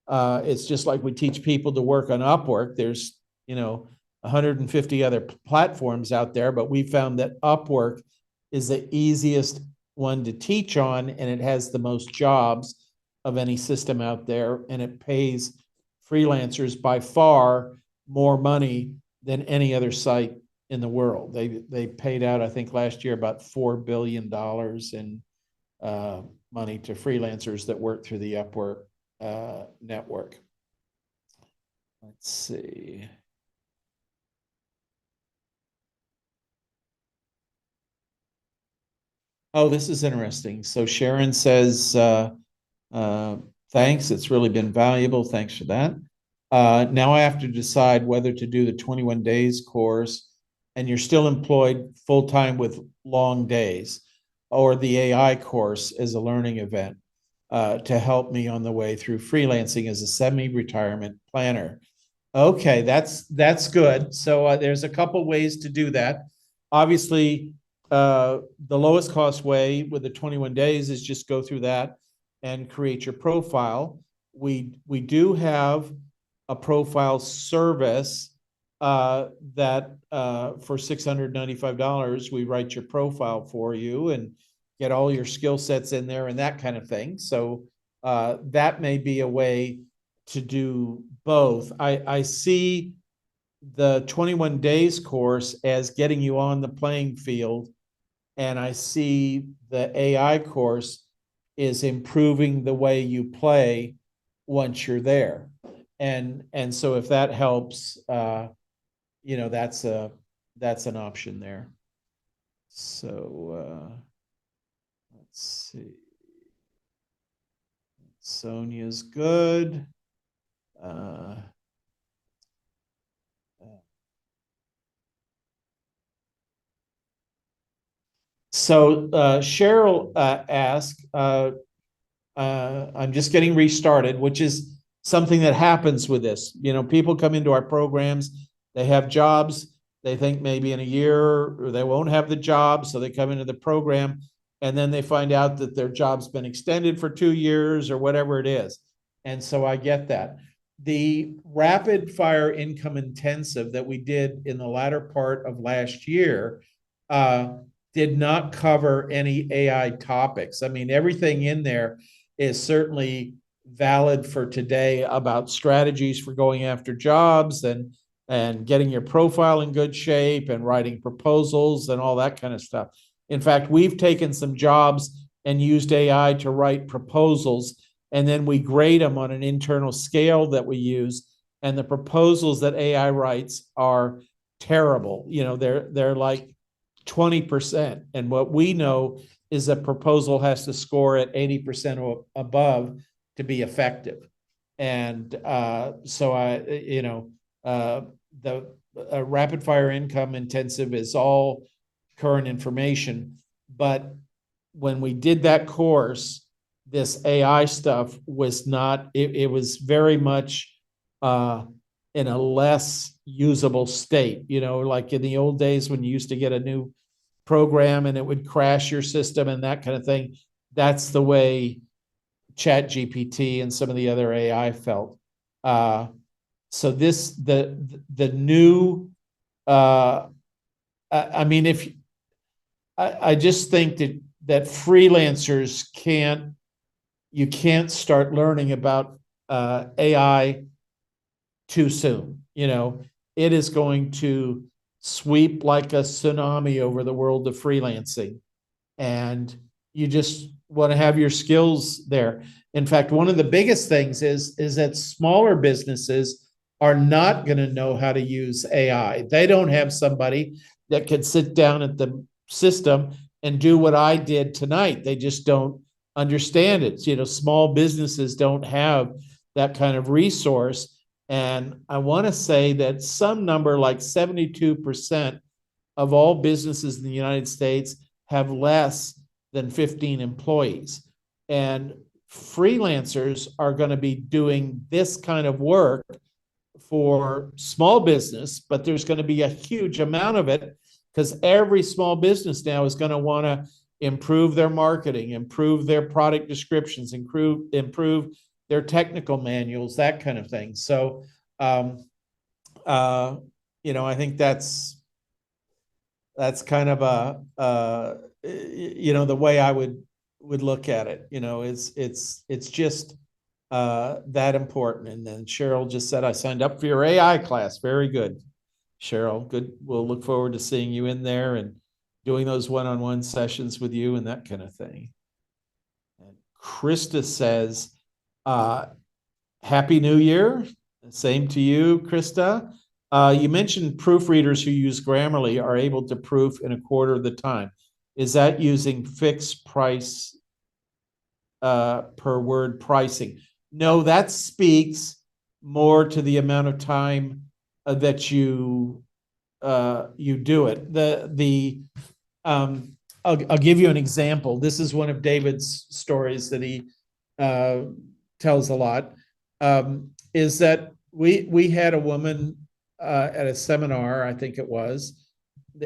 It's just like we teach people to work on Upwork. There's, you know, 150 other platforms out there, but we found that Upwork is the easiest one to teach on, and it has the most jobs of any system out there, and it pays freelancers by far more money than any other site in the world. They paid out, I think, last year about $4 billion in money to freelancers that work through the Upwork network. Let's see. Oh, this is interesting. So Sharon says, thanks, it's really been valuable. Thanks for that. Now I have to decide whether to do the 21 days course, and you're still employed full-time with long days, or the AI course as a learning event to help me on the way through freelancing as a semi-retirement planner. Okay, that's good. So there's a couple ways to do that. Obviously, the lowest cost way with the 21 days is just go through that and create your profile. We do have a profile service that for $695, we write your profile for you and get all your skill sets in there and that kind of thing. So that may be a way to do both. I see the 21 days course as getting you on the playing field, and I see the AI course is improving the way you play once you're there. And so if that helps, you know, that's an option there. So let's see. Sonia's good. So Cheryl asked, I'm just getting restarted, which is something that happens with this. You know, people come into our programs, they have jobs, they think maybe in a year or they won't have the job, so they come into the program. and then they find out that their job's been extended for 2 years or whatever it is. And so I get that. The rapid fire income intensive that we did in the latter part of last year did not cover any AI topics. I mean, everything in there is certainly valid for today about strategies for going after jobs and getting your profile in good shape and writing proposals and all that kind of stuff. In fact, we've taken some jobs and used AI to write proposals, and then we grade them on an internal scale that we use. And the proposals that AI writes are terrible. You know, they're like 20%. And what we know is a proposal has to score at 80% or above to be effective. And so the rapid fire income intensive is all current information. But when we did that course, this AI stuff was not, it was very much in a less usable state. You know, like in the old days when you used to get a new program and it would crash your system and that kind of thing. That's the way Chat GPT and some of the other AI felt. So the new, I mean, if I just think that freelancers you can't start learning about AI too soon. You know, it is going to sweep like a tsunami over the world of freelancing, and you just want to have your skills there. In fact, one of the biggest things is that smaller businesses are not going to know how to use AI. They don't have somebody that can sit down at the system and do what I did tonight. They just don't understand it. You know, small businesses don't have that kind of resource. And I want to say that some number like 72% of all businesses in the United States have less than 15 employees. And freelancers are going to be doing this kind of work for small business, but there's going to be a huge amount of it because every small business now is going to want to improve their marketing, improve their product descriptions, improve their technical manuals, that kind of thing. So, I think that's kind of the way I would look at it. You know, it's just that important. And then Cheryl just said, I signed up for your AI class. Very good, Cheryl. Good. We'll look forward to seeing you in there and doing those one-on-one sessions with you and that kind of thing. And Krista says, Happy New Year. Same to you, Krista. You mentioned proofreaders who use Grammarly are able to proof in a quarter of the time. Is that using fixed price per word pricing? No, that speaks more to the amount of time that you do it. I'll give you an example. This is one of David's stories that he tells a lot. Is that we had a woman at a seminar, I think it was,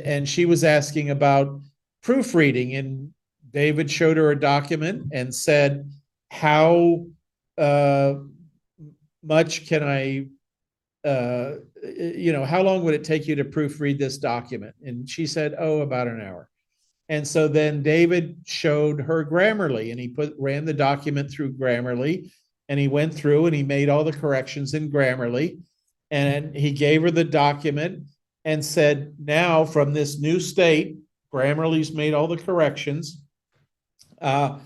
and she was asking about proofreading, and David showed her a document and said, how much can I, how long would it take you to proofread this document? And she said, oh, about an hour. And so then David showed her Grammarly, and he ran the document through Grammarly, and he went through and he made all the corrections in Grammarly, and he gave her the document and said, now from this new state, Grammarly's made all the corrections. How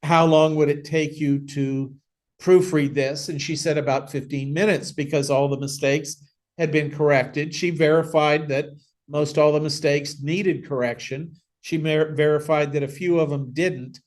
long would it take you to proofread this? And she said about 15 minutes because all the mistakes had been corrected. She verified that most all the mistakes needed correction. She verified that a few of them didn't,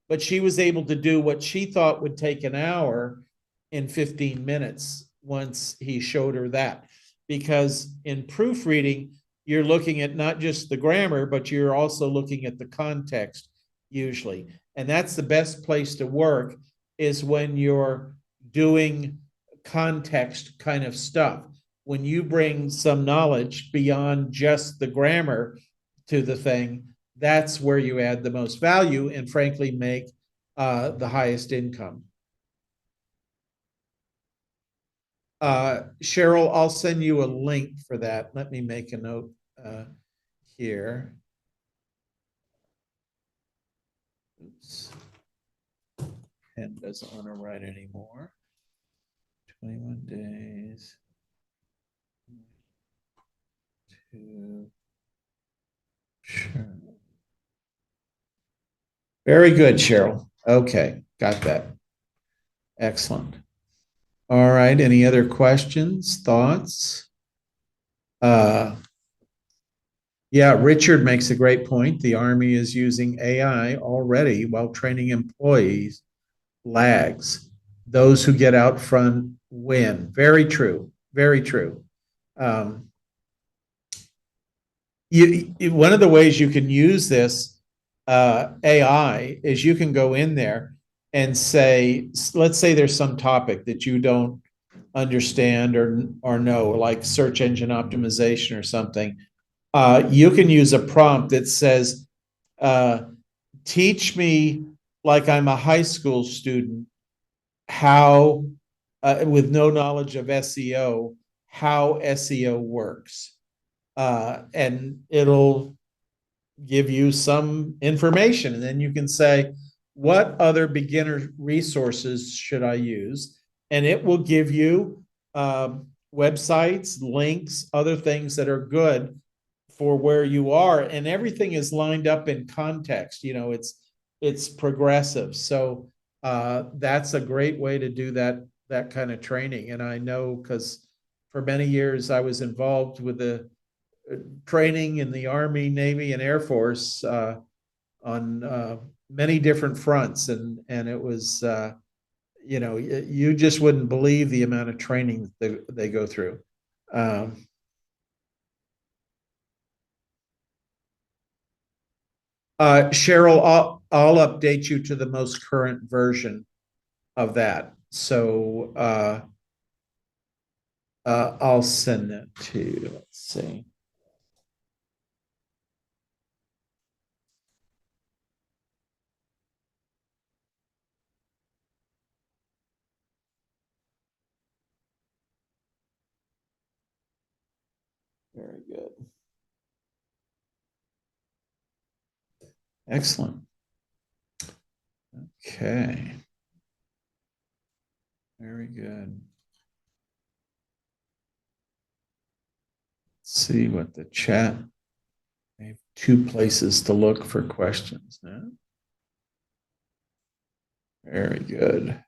but she was able to do what she thought would take an hour in 15 minutes once he showed her that. Because in proofreading, you're looking at not just the grammar, but you're also looking at the context usually. And that's the best place to work, is when you're doing context kind of stuff. When you bring some knowledge beyond just the grammar to the thing, that's where you add the most value and frankly make the highest income. Cheryl, I'll send you a link for that. Let me make a note here. Oops. Pen doesn't want to write anymore. 21 days. Sure. Very good, Cheryl. Okay, got that. Excellent. All right, any other questions, thoughts? Yeah, Richard makes a great point. The Army is using AI already while training employees lags. Those who get out front win. Very true. Very true. Um, one of the ways you can use this AI is you can go in there and say, let's say there's some topic that you don't understand or know, like search engine optimization or something. You can use a prompt that says, teach me like I'm a high school student how, with no knowledge of SEO, how SEO works. And it'll give you some information. And then you can say, what other beginner resources should I use? And it will give you websites, links, other things that are good for where you are. And everything is lined up in context. You know, it's progressive. So that's a great way to do that kind of training. And I know because for many years I was involved with the training in the Army, Navy, and Air Force on many different fronts, and it was you know, you just wouldn't believe the amount of training that they go through. Cheryl, I'll update you to the most current version of that. So I'll send that to you. Let's see. Very good. Excellent. Okay. Very good. Let's see what the chat. I have two places to look for questions now. Very good.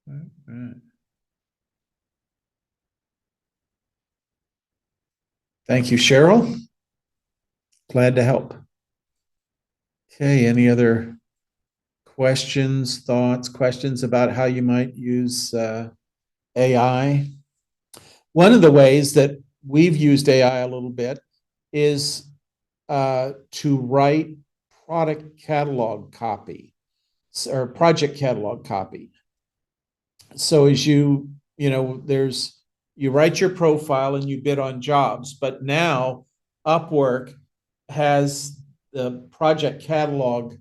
All right. Thank you, Cheryl. Glad to help. Okay, any other questions, thoughts, questions about how you might use AI? One of the ways that we've used AI a little bit is to write product catalog copy or project catalog copy. So as you know, you write your profile and you bid on jobs, but now Upwork has the project catalog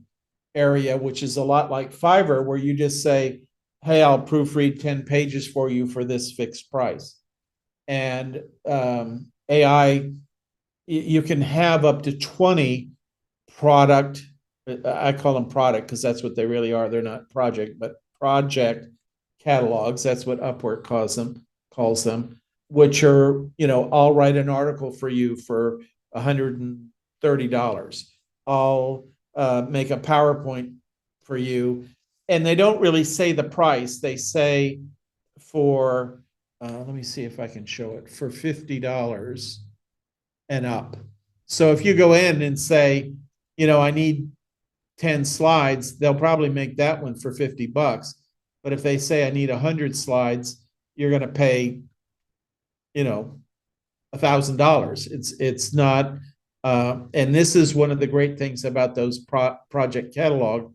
area, which is a lot like Fiverr, where you just say, hey, I'll proofread 10 pages for you for this fixed price. And AI, you can have up to 20 product, I call them product because that's what they really are. They're not project, but project catalogs. That's what Upwork calls them, which are, you know, I'll write an article for you for $130. I'll make a PowerPoint for you. And they don't really say the price. They say for, let me see if I can show it, for $50 and up. So if you go in and say, you know, I need 10 slides, they'll probably make that one for $50. But if they say I need 100 slides, you're going to pay, you know, $1,000. It's not, and this is one of the great things about those project catalog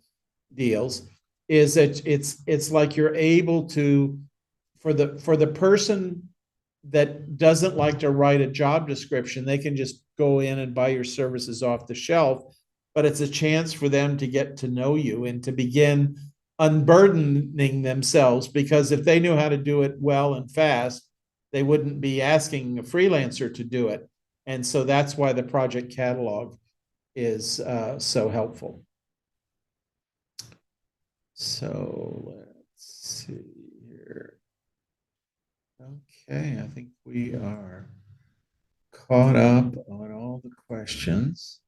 deals, is that it's like you're able to, for the person that doesn't like to write a job description, they can just go in and buy your services off the shelf. But it's a chance for them to get to know you and to begin unburdening themselves, because if they knew how to do it well and fast, they wouldn't be asking a freelancer to do it. And so that's why the project catalog is so helpful. So let's see here. Okay, I think we are caught up on all the questions.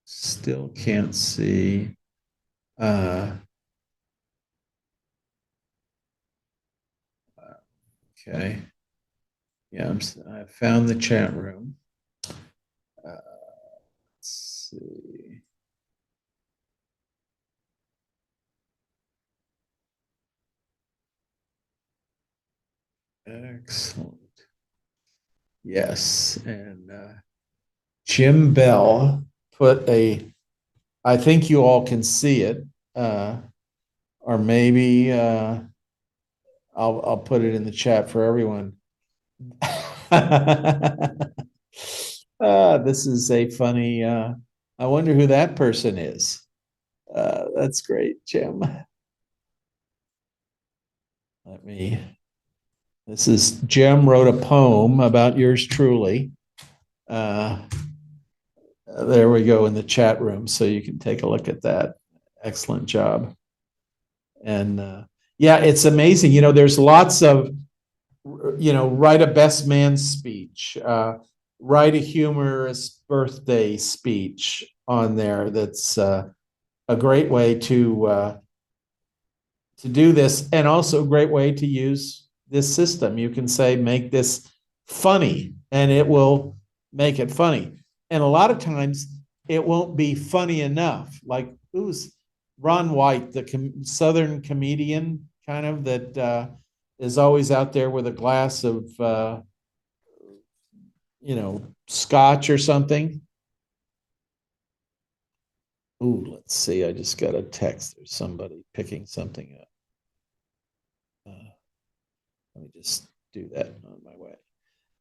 Still can't see. Okay. Yeah, I found the chat room. Let's see. Excellent. Yes, and Jim Bell put I think you all can see it, or maybe I'll put it in the chat for everyone. This is a funny. I wonder who that person is. That's great, Jim. Let me. This is Jim wrote a poem about yours truly. There we go in the chat room, so you can take a look at that. Excellent job. And yeah, it's amazing. There's lots of, write a best man speech, write a humorous birthday speech on there. That's a great way to do this, and also a great way to use this system. You can say, make this funny, and it will make it funny. And a lot of times it won't be funny enough. Like, who's Ron White, the Southern comedian, kind of, that is always out there with a glass of, scotch or something. Ooh, let's see. I just got a text. There's somebody picking something up. Let me just do that on my way.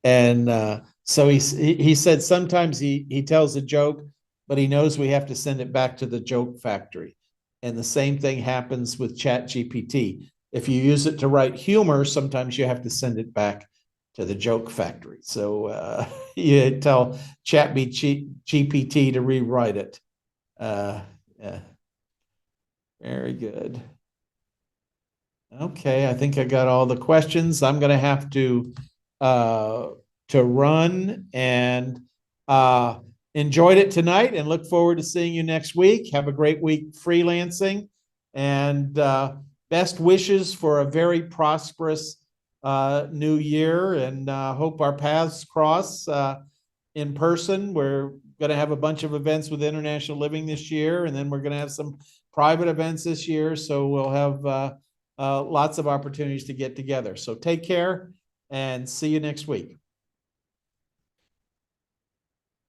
And so he said sometimes he tells a joke, but he knows we have to send it back to the joke factory. And the same thing happens with Chat GPT. If you use it to write humor, sometimes you have to send it back to the joke factory. So you tell Chat GPT to rewrite it. Yeah. Very good. Okay, I think I got all the questions. I'm going to have to run, and enjoyed it tonight and look forward to seeing you next week. Have a great week freelancing, and best wishes for a very prosperous new year, and hope our paths cross in person. We're going to have a bunch of events with International Living this year, and then we're going to have some private events this year. So we'll have lots of opportunities to get together. So take care and see you next week.